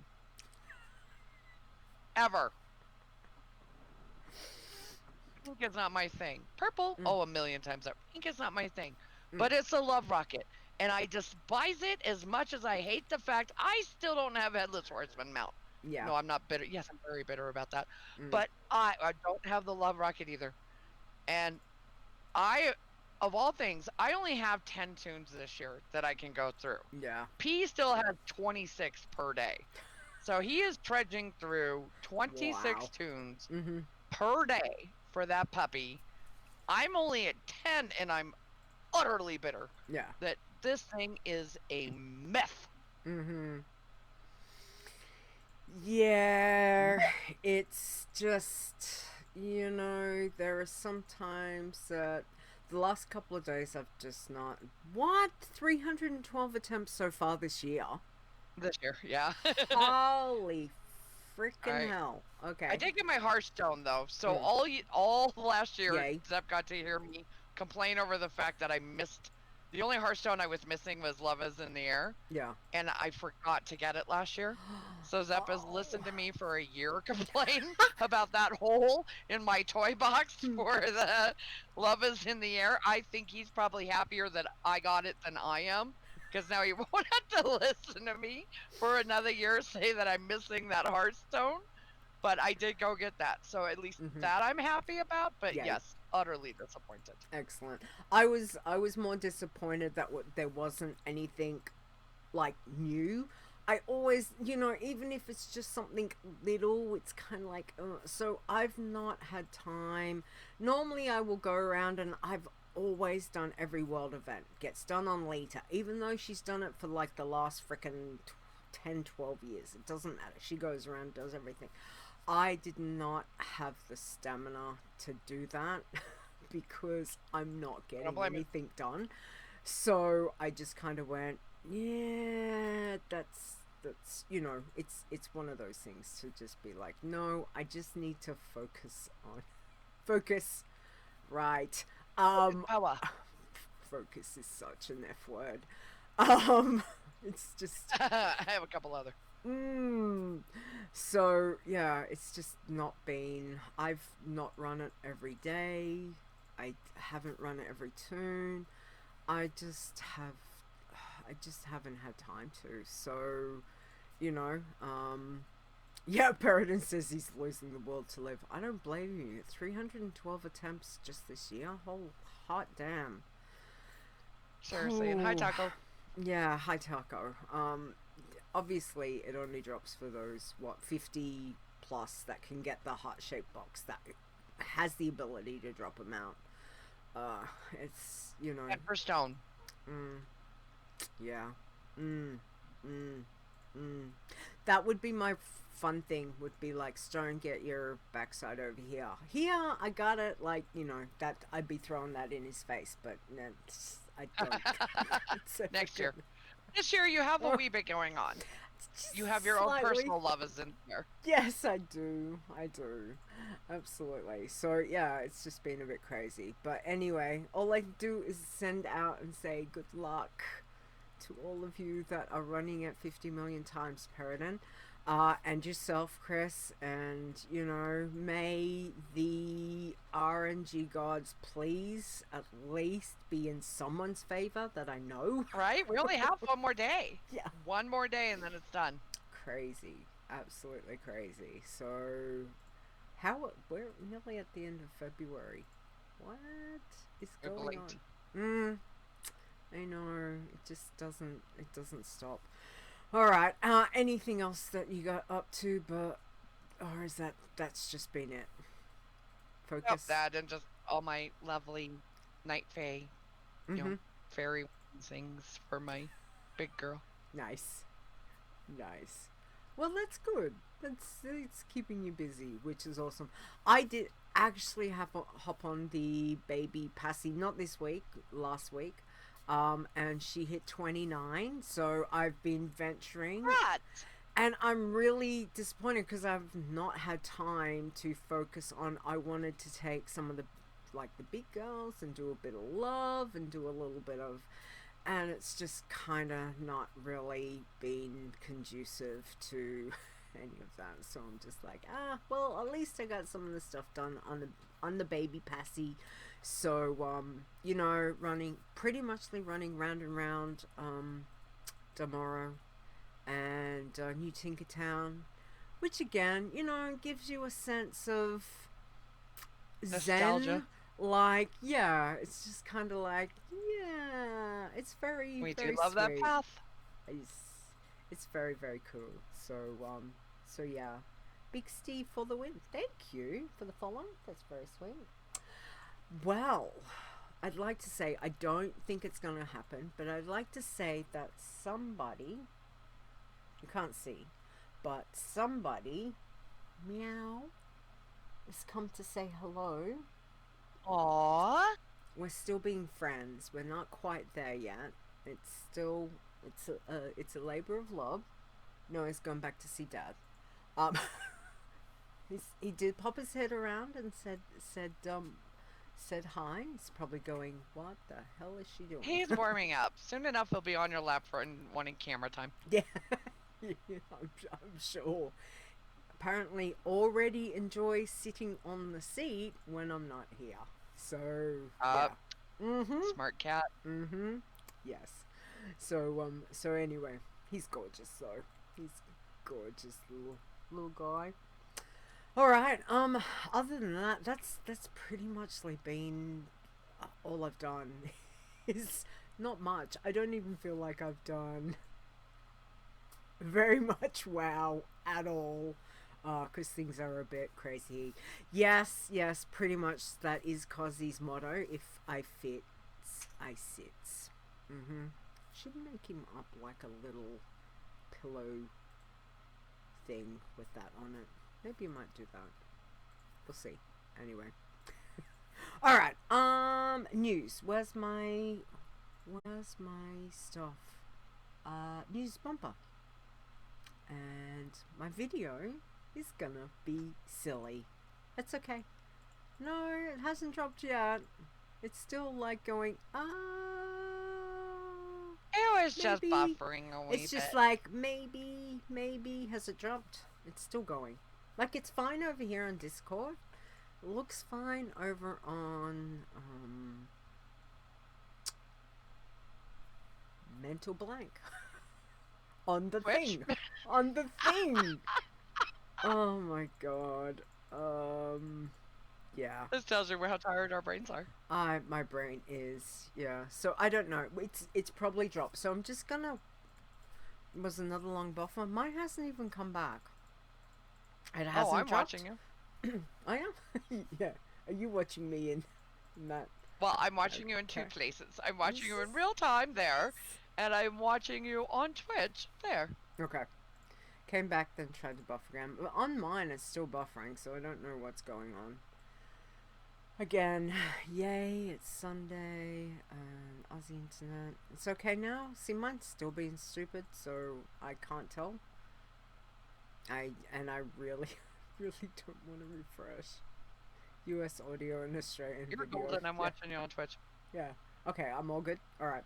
Ever. Pink is not my thing. Purple, a million times over. Pink is not my thing. But it's a love rocket. And I despise it as much as I hate the fact I still don't have Headless Horseman mount.
Yeah.
No, I'm not bitter. Yes, I'm very bitter about that. But I don't have the love rocket either. And of all things, I only have 10 tunes this year that I can go through.
Yeah.
P still has 26 per day. So he is trudging through 26 tunes per day for that puppy. I'm only at 10, and I'm utterly bitter.
Yeah.
That this thing is a mess.
Yeah, it's just, there are some times that the last couple of days I've just not... What? 312 attempts so far this year?
This year, yeah.
Holy freaking hell. Okay.
I did get my Hearthstone, though, so all last year, Zep got to hear me complain over the fact that I missed... The only Hearthstone I was missing was Love is in the Air.
Yeah.
And I forgot to get it last year. So Zep has listened to me for a year complain about that hole in my toy box for the Love is in the Air. I think he's probably happier that I got it than I am. Because now he won't have to listen to me for another year say that I'm missing that Hearthstone. But I did go get that. So at least that I'm happy about. But yes, utterly disappointed.
Excellent. I was more disappointed that there wasn't anything like new. I always, even if it's just something little, it's kind of like, so I've not had time. Normally I will go around, and I've always done every world event. Gets done on Leeta, even though she's done it for like the last frickin' 10, 12 years. It doesn't matter. She goes around, does everything. I did not have the stamina to do that because I'm not getting anything done. So I just kind of went, yeah, that's it's one of those things to just be like, no, I just need to focus, right?
Power.
Focus is such an F word. It's just
I have a couple other.
So yeah, it's just not been. I've not run it every day. I haven't run it every tune. I just haven't had time to. So, yeah, Peridin says he's losing the world to live. I don't blame you. 312 attempts just this year. Whole hot damn.
Seriously, and hi Taco.
Yeah, hi Taco. Obviously it only drops for those 50 plus that can get the heart-shaped box that has the ability to drop them out. It's
And for stone.
Yeah. That would be my fun thing. Would be like, Stone, get your backside over here. Here, I got it. Like, that I'd be throwing that in his face, but I don't.
Next year. This year you have a wee bit going on. You have your own personal lovers in there.
Yes, I do. Absolutely. So yeah, it's just been a bit crazy. But anyway, all I do is send out and say good luck to all of you that are running at 50 million times, Peridin. And yourself, Chris, and may the RNG gods please at least be in someone's favor that I know.
Right? We only have one more day.
Yeah.
One more day and then it's done.
Crazy. Absolutely crazy. So, we're nearly at the end of February. What is going on? I know, it just doesn't stop. Alright, anything else that you got up to, or is that's just been it? Focus?
Yep, that and just all my lovely night fae, fairy things for my big girl.
Nice. Well, that's good. It's keeping you busy, which is awesome. I did actually hop on the baby Passy, not this week, last week. And she hit 29, so I've been venturing.
Right.
And I'm really disappointed because I've not had time to focus on. I wanted to take some of the big girls and do a bit of love and do a little bit of, and it's just kind of not really been conducive to any of that. So I'm just like, well, at least I got some of the stuff done on the baby Passy. So, pretty much running round and round, tomorrow, and, New Tinkertown, which again, gives you a sense of
nostalgia.
Zen. Like, yeah, it's just kind of like, yeah, it's very,
we
very
do love
sweet.
that path.
It's very, very cool. So yeah, Big Steve for the win. Thank you for the follow. That's very sweet. Well, I'd like to say, I don't think it's going to happen, but I'd like to say that somebody, you can't see, but somebody, meow, has come to say hello.
Aww.
We're still being friends. We're not quite there yet. It's a labor of love. No, he's gone back to see Dad. He did pop his head around and said hi. He's probably going, what the hell is she doing?
He's warming up. Soon enough, he'll be on your lap for wanting camera time.
Yeah, I'm sure. Apparently, already enjoy sitting on the seat when I'm not here. So, yeah.
Smart cat.
Yes. So anyway, he's gorgeous though. He's gorgeous little guy. All right. Other than that, that's pretty much like been all I've done. Is not much. I don't even feel like I've done very much WoW at all. Because things are a bit crazy. Yes, pretty much that is Cozzy's motto. If I fits, I sits. Should make him up like a little pillow thing with that on it. Maybe you might do that. We'll see. Anyway. Alright, news. Where's my stuff? News bumper. And my video is gonna be silly. It's okay. No, it hasn't dropped yet. It's still like going,
It was just
maybe.
buffering a wee bit.
It's just like, maybe, has it dropped? It's still going. Like, it's fine over here on Discord. It looks fine over on, mental blank. On the
Twitch?
thing. On the thing. Oh my god. Yeah.
This tells you how tired our brains are.
My brain is, yeah. So I don't know. It's probably dropped. So I'm just gonna. Was another long buffer. Mine hasn't even come back. It hasn't
I'm
dropped.
watching you.
I am. Yeah. Are you watching me in that?
Well, I'm watching you in two places. I'm watching you in real time there, and I'm watching you on Twitch there.
Okay. Came back, then tried to buffer again. But on mine, it's still buffering, so I don't know what's going on. Again, yay, it's Sunday, and Aussie internet. It's okay now. See, mine's still being stupid, so I can't tell. I really, really don't want to refresh. US audio and Australian
You're
video.
golden. I'm watching you on Twitch.
Yeah. Okay, I'm all good. All right.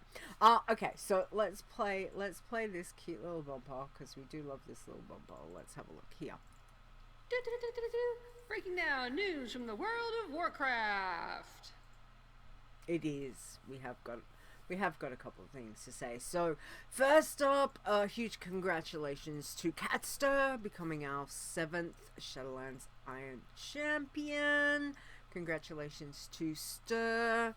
Okay. So let's play this cute little bumper because we do love this little bumper. Let's have a look here.
Breaking down news from the world of Warcraft.
It is. We have got a couple of things to say. So first up, huge congratulations to Catster becoming our 7th Shadowlands Iron Champion. Congratulations to Stir.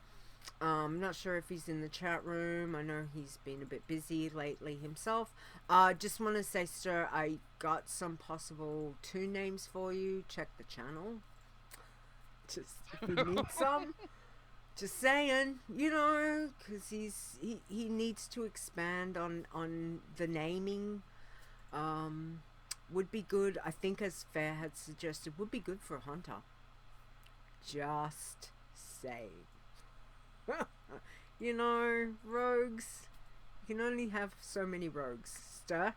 Not sure if he's in the chat room. I know he's been a bit busy lately himself. Just want to say, Stir, I got some possible 2 names for you. Check the channel. Just if you need some. Just saying, you know, because he needs to expand on the naming. Would be good. I think, as Fair had suggested, would be good for a hunter. Just saying. You know, rogues. You can only have so many rogues. Stir.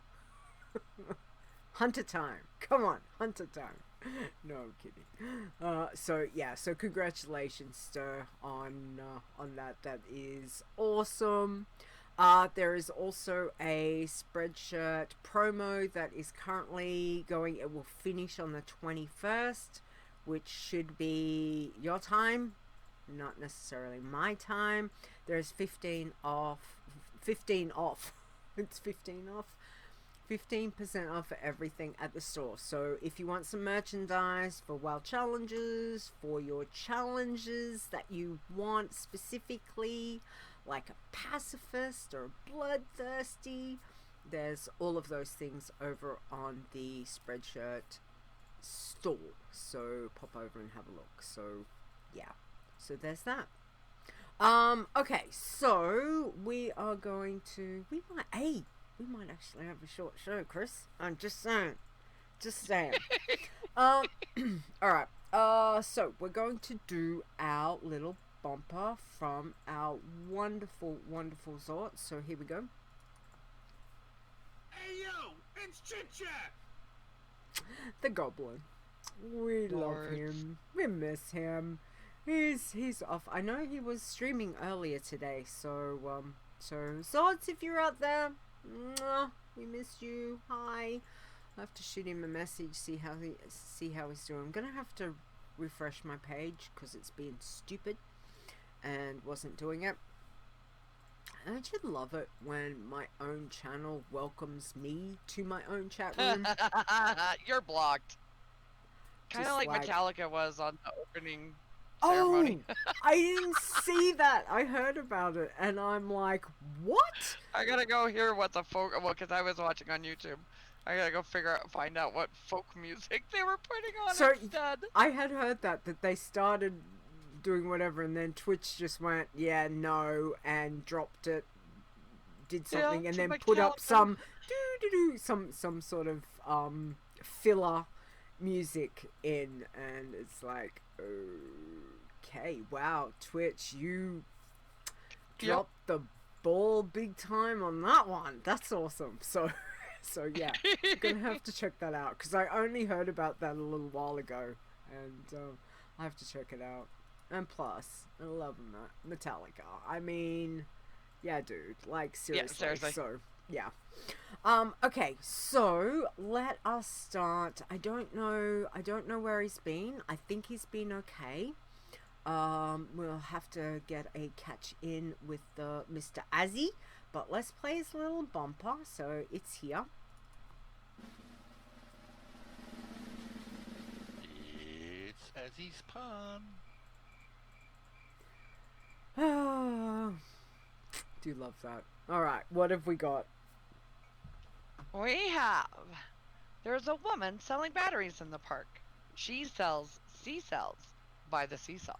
Hunter time. Come on, hunter time. No, I'm kidding. So yeah, so congratulations, Stir, on that. That is awesome. There is also a Spreadshirt promo that is currently going. It will finish on the 21st, which should be your time, not necessarily my time. There's 15 off. It's 15 off. 15% off for everything at the store. So if you want some merchandise for WoW challenges, for your challenges that you want specifically, like a pacifist or a bloodthirsty, there's all of those things over on the Spreadshirt store. So pop over and have a look. So yeah, so there's that. Okay, so we are going to, we might actually have a short show, Chris. I'm just saying. Alright. So we're going to do our little bumper from our wonderful, wonderful Zort. So here we go.
Hey yo, it's Chit Chat!
The Goblin. We love him. We miss him. He's off. I know he was streaming earlier today, so Zords, if you're out there, mwah, we miss you. Hi. I have to shoot him a message, see how he's doing. I'm gonna have to refresh my page because it's being stupid and wasn't doing it. And I just love it when my own channel welcomes me to my own chat room.
You're blocked. Kind of like Metallica was on the opening
oh,
ceremony.
I didn't see that. I heard about it, and I'm like, what?
I gotta go hear what the folk. Well, because I was watching on YouTube. I gotta go find out what folk music they were putting on instead.
I had heard that they started doing whatever, and then Twitch just went, yeah, no, and dropped it, did something, and then put up some some sort of filler music in, and it's like, okay, wow, Twitch, you dropped the ball big time on that one. That's awesome. So yeah, I'm gonna have to check that out, because I only heard about that a little while ago, and I have to check it out. And plus, I love Metallica. I mean, yeah, dude, like, seriously.
Yeah, seriously.
So, yeah. Okay, so let us start. I don't know where he's been. I think he's been okay. We'll have to get a catch in with Mr. Azzy, but let's play his little bumper. So it's here.
It's Azzy's pun.
Do love that. All right, what have we got?
There's a woman selling batteries in the park. She sells seashells by the seesaw.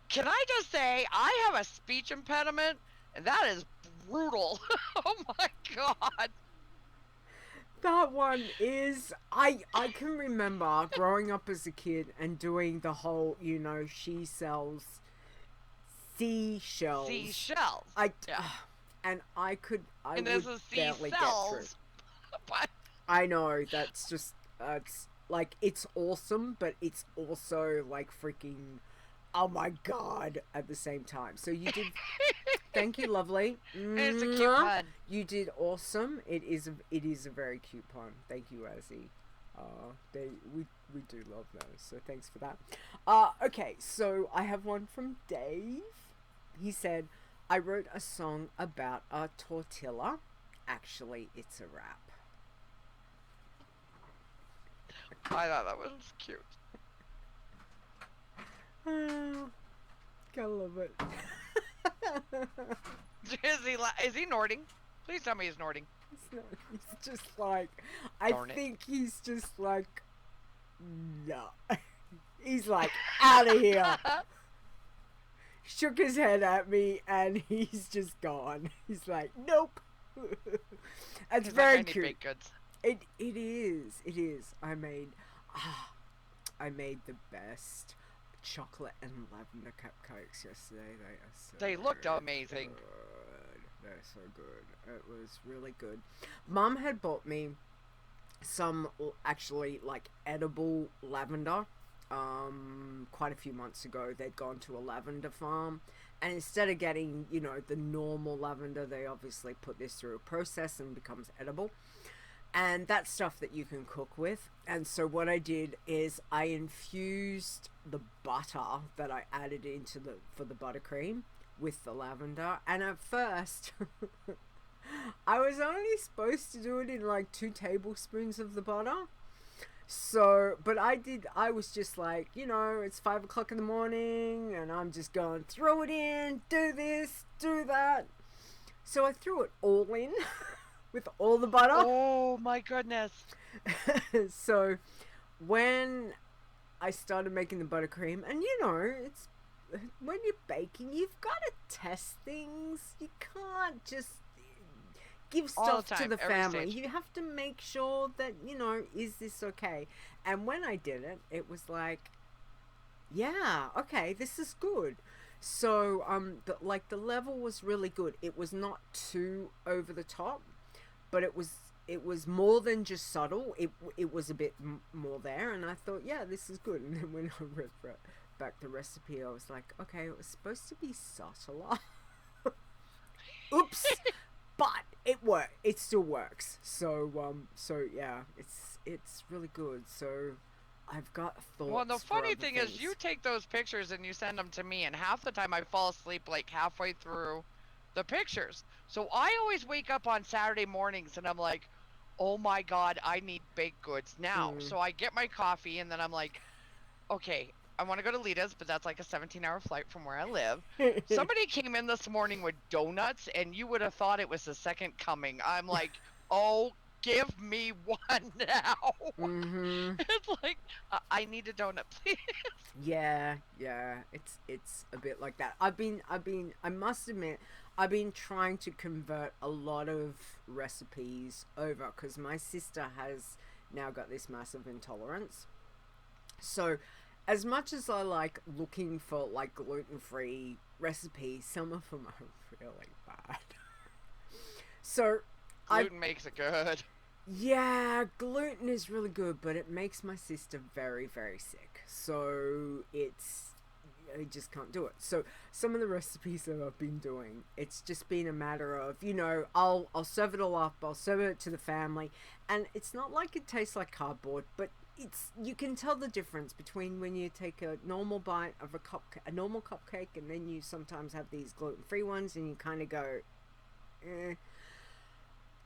Can I just say, I have a speech impediment, and that is brutal. Oh my god.
That one is, I can remember growing up as a kid and doing the whole, she sells seashells.
Seashells.
And I
and
would barely get through.
But
I know, that's just, it's like, it's awesome, but it's also like freaking, oh my god, at the same time. So you did, thank you, lovely.
It's a cute pun.
You did awesome. It is a very cute pun. Thank you, Azzy. We do love those, so thanks for that. Okay, so I have one from Dave. He said, I wrote a song about a tortilla. Actually, it's a rap.
I thought that was cute.
Gotta love it.
Is he Norting? Please tell me he's Norting.
He's just like, think he's just like, no. He's like, out of here. Shook his head at me, and he's just gone. He's like, nope. It's very
like,
cute.
Baked goods.
It is. I made the best chocolate and lavender cupcakes yesterday.
They looked amazing.
Good. They're so good. It was really good. Mum had bought me some actually like edible lavender. Quite a few months ago, they'd gone to a lavender farm, and instead of getting, the normal lavender, they obviously put this through a process and becomes edible. And that's stuff that you can cook with. And so what I did is I infused the butter that I added for the buttercream with the lavender. And at first, I was only supposed to do it in like 2 tablespoons of the butter. So, but I was just like, it's 5 o'clock in the morning, and I'm just going, throw it in, do this, do that. So I threw it all in. With all the butter.
Oh my goodness.
So when I started making the buttercream, and it's when you're baking, you've got to test things. You can't just give stuff to the family. You have to make sure that, is this okay? And when I did it, it was like, yeah, okay, this is good. So the level was really good. It was not too over the top, but it was more than just subtle. It was a bit more there, and I thought, yeah, this is good. And then when I read back the recipe, I was like, okay, it was supposed to be subtler. Oops. But it still works. So yeah, it's really good. So I've got thoughts.
Well, the funny thing
things.
is, you take those pictures and you send them to me, and half the time I fall asleep like halfway through the pictures. So I always wake up on Saturday mornings and I'm like, oh my God, I need baked goods now. So I get my coffee and then I'm like, okay, I want to go to Leeta's, but that's like a 17-hour flight from where I live. Somebody came in this morning with donuts, and you would have thought it was the second coming. I'm like, oh, give me one now. It's like, I need a donut, please.
Yeah, it's a bit like that. I must admit, I've been trying to convert a lot of recipes over because my sister has now got this massive intolerance. So, as much as I like looking for like gluten-free recipes, some of them are really bad. So,
Gluten makes it good.
yeah, gluten is really good, but it makes my sister very, very sick. So I just can't do it. So some of the recipes that I've been doing, it's just been a matter of, I'll serve it all up, I'll serve it to the family, and it's not like it tastes like cardboard, but you can tell the difference between when you take a normal bite of a normal cupcake, and then you sometimes have these gluten-free ones, and you kind of go, eh.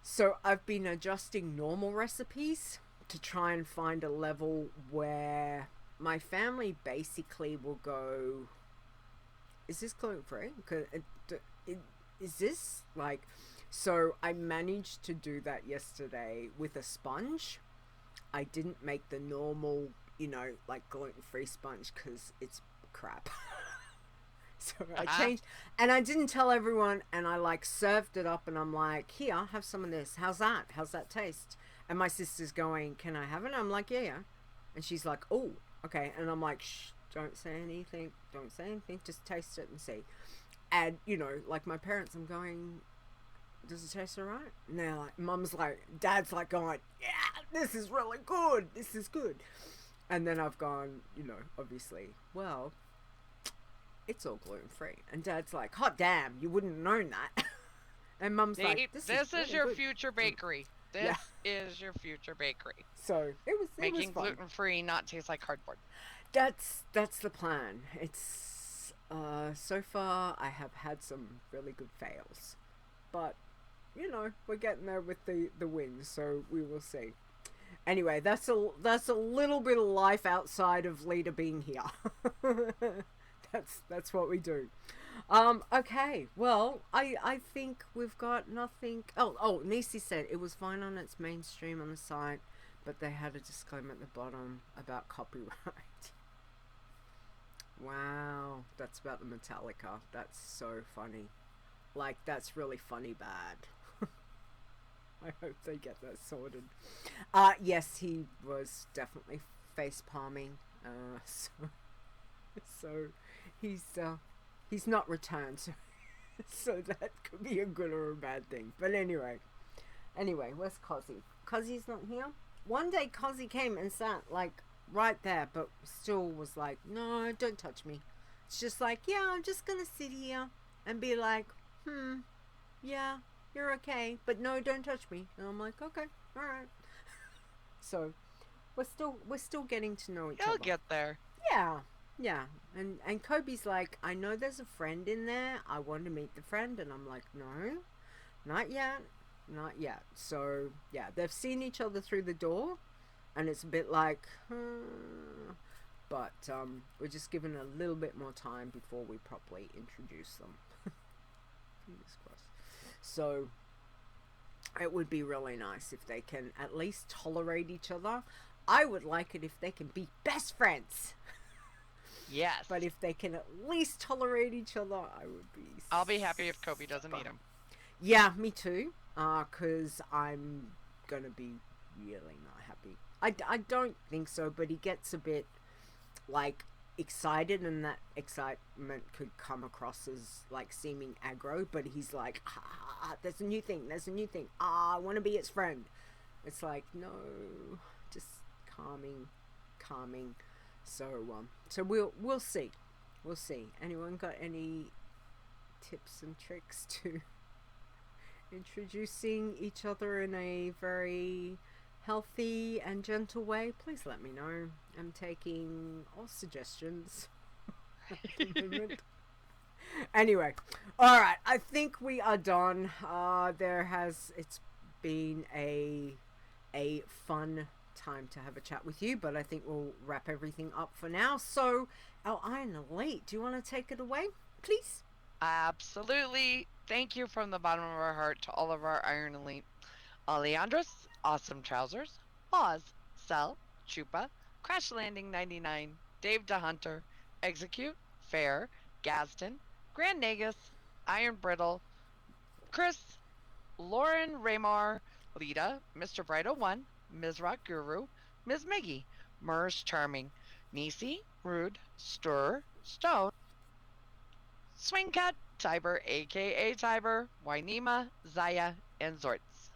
So I've been adjusting normal recipes to try and find a level where my family basically will go, is this gluten-free? Is this like... So I managed to do that yesterday with a sponge. I didn't make the normal, like gluten-free sponge because it's crap. So I changed, and I didn't tell everyone, and I like served it up, and I'm like, here, have some of this. How's that taste? And my sister's going, can I have it? I'm like, yeah. And she's like, oh, okay. And I'm like, shh, don't say anything, just taste it and see. And, like my parents, I'm going, does it taste all right? And they're like, dad's like going, yeah, this is really good. This is good. And then I've gone, obviously, well, it's all gluten-free. And dad's like, hot damn, you wouldn't have known that. And mum's like, this is
your
good.
future bakery. This is your future bakery.
So it was
making
fun.
Gluten-free not taste like cardboard.
That's the plan. It's so far I have had some really good fails, but we're getting there with the wins, so we will see. Anyway, that's a little bit of life outside of Leeta being here. That's what we do. Okay, well, I think we've got nothing. Oh, Nisi said it was fine on its mainstream on the site, but they had a disclaimer at the bottom about copyright. Wow, that's about the Metallica. That's so funny. Like, that's really funny bad. I hope they get that sorted. Yes, he was definitely face palming. So he's not returned. So that could be a good or a bad thing. But anyway, where's Cozzy? Cozzy's not here. One day Cozzy came and sat like right there, but still was like, no, don't touch me. It's just like, yeah, I'm just gonna sit here and be like, yeah, you're okay, but no, don't touch me. And I'm like, okay, all right. So we're still getting to know each other.
You'll get there.
Yeah. And Kobe's like, I know there's a friend in there. I want to meet the friend. And I'm like, no, not yet. So yeah, they've seen each other through the door, and it's a bit like, but we're just given a little bit more time before we properly introduce them. Fingers crossed. So it would be really nice if they can at least tolerate each other. I would like it if they can be best friends.
Yes.
But if they can at least tolerate each other, I'll
be happy if Kobe doesn't eat him.
Yeah, me too. 'Cause I'm gonna be really not happy. I don't think so, but he gets a bit like excited, and that excitement could come across as like seeming aggro, but he's like, there's a new thing, I want to be its friend. It's like, no, just calming. So we'll see. Anyone got any tips and tricks to introducing each other in a very healthy and gentle way? Please let me know. I'm taking all suggestions at the moment. Anyway, all right, I think we are done. It's been a a fun time to have a chat with you, but I think we'll wrap everything up for now. So, our Iron Elite, do you want to take it away, please?
Absolutely. Thank you from the bottom of our heart to all of our Iron Elite. Alejandros, Awesome Trousers, Oz, Cell, Chupa, Crash Landing 99, Dave DeHunter, Execute, Fair, Gadsden, Grand Nagus, Iron Brittle, Chris, Lauren Raymar, Leeta, Mr. Bright 01, Ms. Rock Guru, Ms. Miggy, Mers Charming, Nisi, Rude, Stir, Stone, Swingcat, Tiber, aka Tiber, Wynema, Zaya, and Zorts.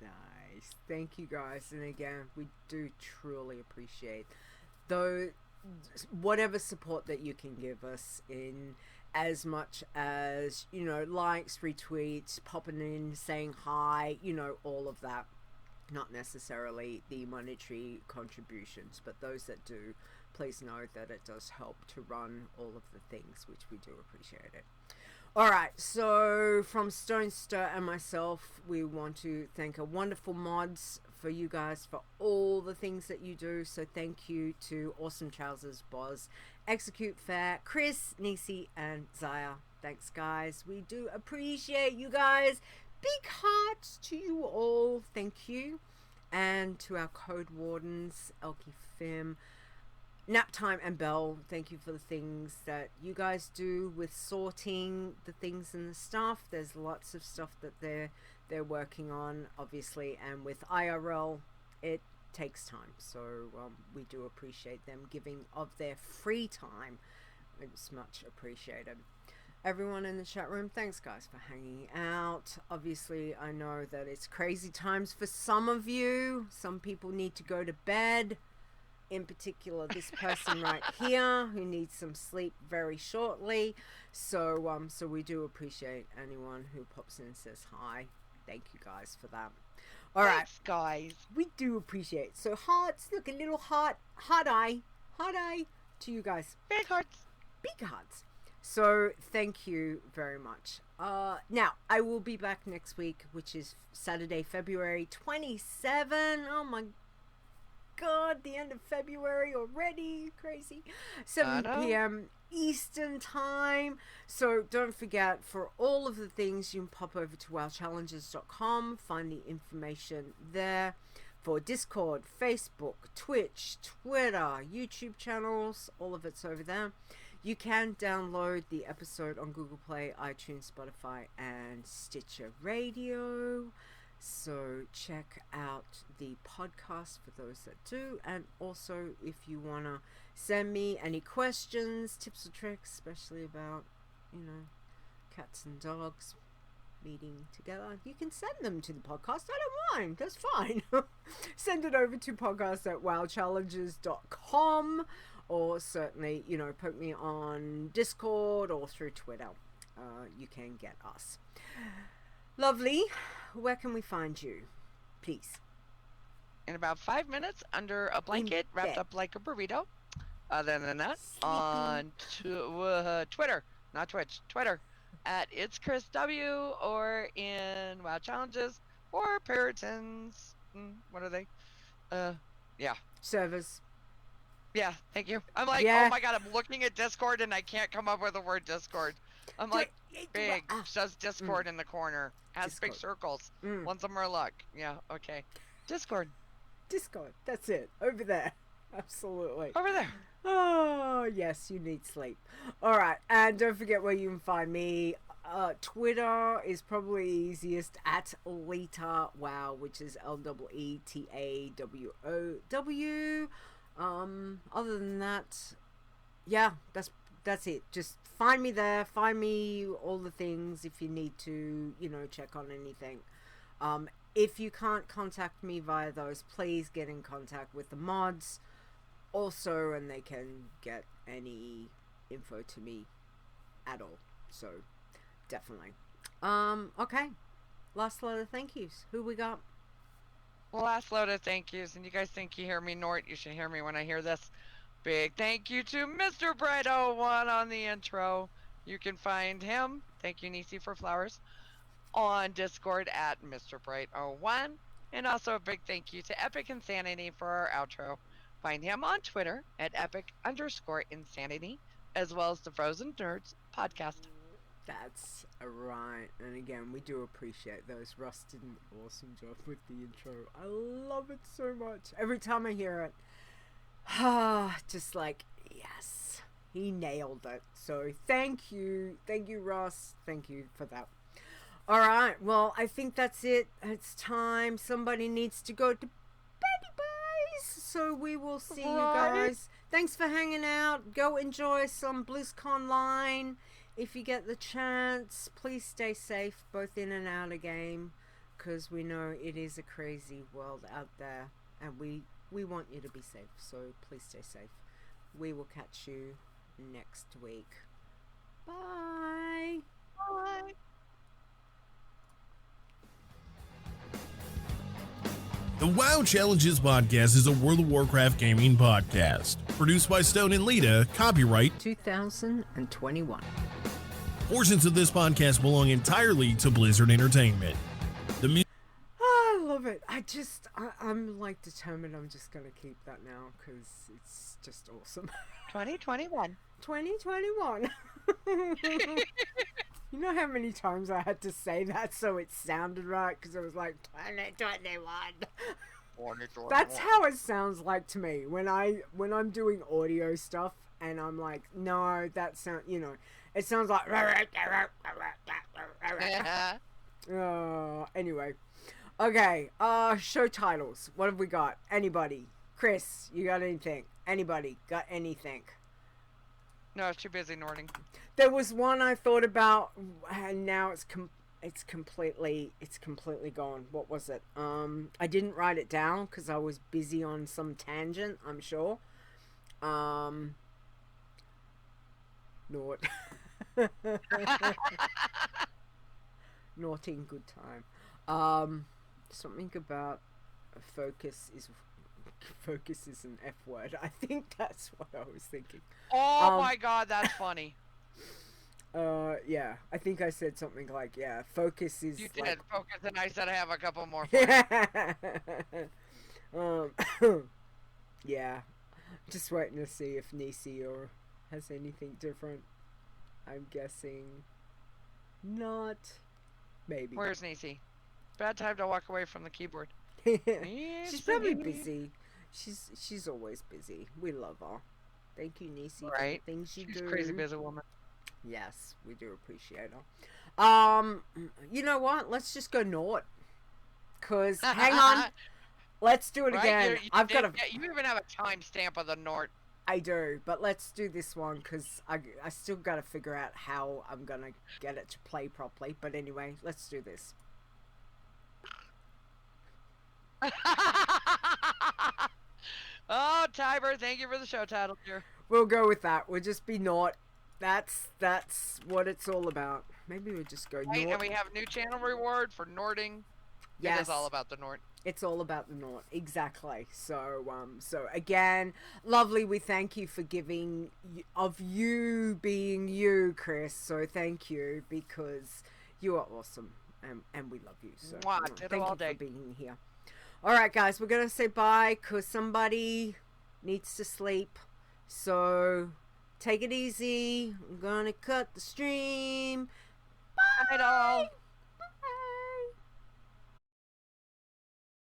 Nice. Thank you guys. And again, we do truly appreciate though whatever support that you can give us, in as much as, you know, likes, retweets, popping in, saying hi, you know, all of that. Not necessarily the monetary contributions, but those that do, please know that it does help to run all of the things, which we do appreciate it. Alright, so from Stone Stir and myself, we want to thank our wonderful mods for you guys for all the things that you do. So thank you to Awesome Trousers, Boz, Execute Fair, Chris, Nisi, and Zaya. Thanks, guys. We do appreciate you guys. Big hearts to you all. Thank you. And to our code wardens, Elkie Fim, Naptime, and Belle, thank you for the things that you guys do with sorting the things and the stuff. There's lots of stuff that they're working on, obviously, and with IRL, it takes time. So we do appreciate them giving of their free time. It's much appreciated. Everyone in the chat room, thanks guys for hanging out. Obviously, I know that it's crazy times for some of you. Some people need to go to bed. In particular, this person right here who needs some sleep very shortly. So so we do appreciate anyone who pops in and says hi. Thank you guys for that. All right,
Thanks, guys.
we do appreciate. So hearts, look, a little heart eye to you guys.
Big hearts.
Big hearts. So thank you very much. Now I will be back next week, which is Saturday, February 27. Oh my God, the end of February already. Crazy. 7 p.m. Eastern time. So don't forget, for all of the things, you can pop over to wowchallenges.com, find the information there for Discord, Facebook, Twitch, Twitter, YouTube channels. All of it's over there. You can download the episode on Google Play, iTunes, Spotify, and Stitcher Radio. So check out the podcast for those that do. And also, if you want to send me any questions, tips or tricks, especially about, you know, cats and dogs meeting together, you can send them to the podcast. I don't mind. That's fine. Send it over to podcast@wowchallenges.com, or certainly, you know, poke me on Discord or through Twitter. You can get us. Lovely. Where can we find you, please?
In about 5 minutes, under a blanket, wrapped up like a burrito. Other than that, on Twitter, not Twitch, Twitter, at It's KhrysW, or in WoW Challenges, or Puritans. What are they? Yeah.
Servers.
Yeah, thank you. I'm like,
Yeah.
oh my God, I'm looking at Discord and I can't come up with the word Discord. I'm like, big, says Discord in the corner. Has big circles. Want some more luck. Yeah, okay. Discord.
Discord. That's it. Over there. Absolutely.
Over there.
Oh, yes, you need sleep. All right. And don't forget where you can find me. Twitter is probably easiest, at Leeta Wow, which is LEETAWOW. Other than that, yeah, that's it. Just find me there. Find me all the things if you need to, you know, check on anything. If you can't contact me via those, please get in contact with the mods also, and they can get any info to me at all. So definitely. Okay. Last load of thank yous. Who we got?
Last load of thank yous, and you guys think you hear me, Nort? You should hear me when I hear this. Big thank you to Mr. Bright01 on the intro. You can find him, thank you Nisi for flowers, on Discord at Mr. Bright01. And also a big thank you to Epic Insanity for our outro. Find him on Twitter at epic_insanity, as well as the Frozen Nerds podcast.
That's right. And again, we do appreciate those. Russ did an awesome job with the intro. I love it so much. Every time I hear it, just like, yes, he nailed it. So thank you. Thank you, Russ. Thank you for that. All right. Well, I think that's it. It's time. Somebody needs to go to bed, boys. So we will see you guys. Thanks for hanging out. Go enjoy some BlizzCon line. If you get the chance, please stay safe, both in and out of game, because we know it is a crazy world out there, and we want you to be safe, so please stay safe. We will catch you next week. Bye!
Bye!
The WoW Challenges podcast is a World of Warcraft gaming podcast. Produced by Stone and Leeta, copyright
2021.
Portions of this podcast belong entirely to Blizzard Entertainment.
I love it. I'm like determined I'm just going to keep that now because it's just awesome.
2021.
2021. You know how many times I had to say that so it sounded right? Because it was like 2021. That's how it sounds like to me when I'm doing audio stuff and I'm like, no, that sound, you know, it sounds like. Anyway, okay. Show titles. What have we got? Anybody? Chris, you got anything? Anybody got anything?
No, I was too busy Norting.
There was one I thought about, and now it's completely gone. What was it? I didn't write it down because I was busy on some tangent, I'm sure. NORT. Norting good time. Something about focus is an F word. I think that's what I was thinking.
Oh my god, that's funny.
Yeah, I think I said something like, yeah, focus is.
You did
like...
focus, and I said I have a couple more.
Yeah, just waiting to see if Nisi or has anything different. I'm guessing not. Maybe.
Where's Nisi? Bad time to walk away from the keyboard.
She's probably busy. She's always busy. We love her. Thank you, Nisi, for the things you do.
She's a crazy busy woman.
Yes, we do appreciate her. You know what? Let's just go NORT. Cause hang on, let's do it again.
You even have a timestamp of the NORT.
I do, but let's do this one because I still got to figure out how I'm gonna get it to play properly. But anyway, let's do this.
Oh, Tiber, thank you for the show title here.
We'll go with that. We'll just be NORT. That's what it's all about. Maybe we'll just go NORT.
And we have a new channel reward for Norting.
Yes.
It is all about the NORT.
It's all about the NORT, exactly. So again, lovely. We thank you for giving of you being you, Chris. So thank you because you are awesome, and we love you. So thank you for being here. All right, guys, we're gonna say bye because somebody needs to sleep. So take it easy. I'm gonna cut the stream. Bye.
Bye, all.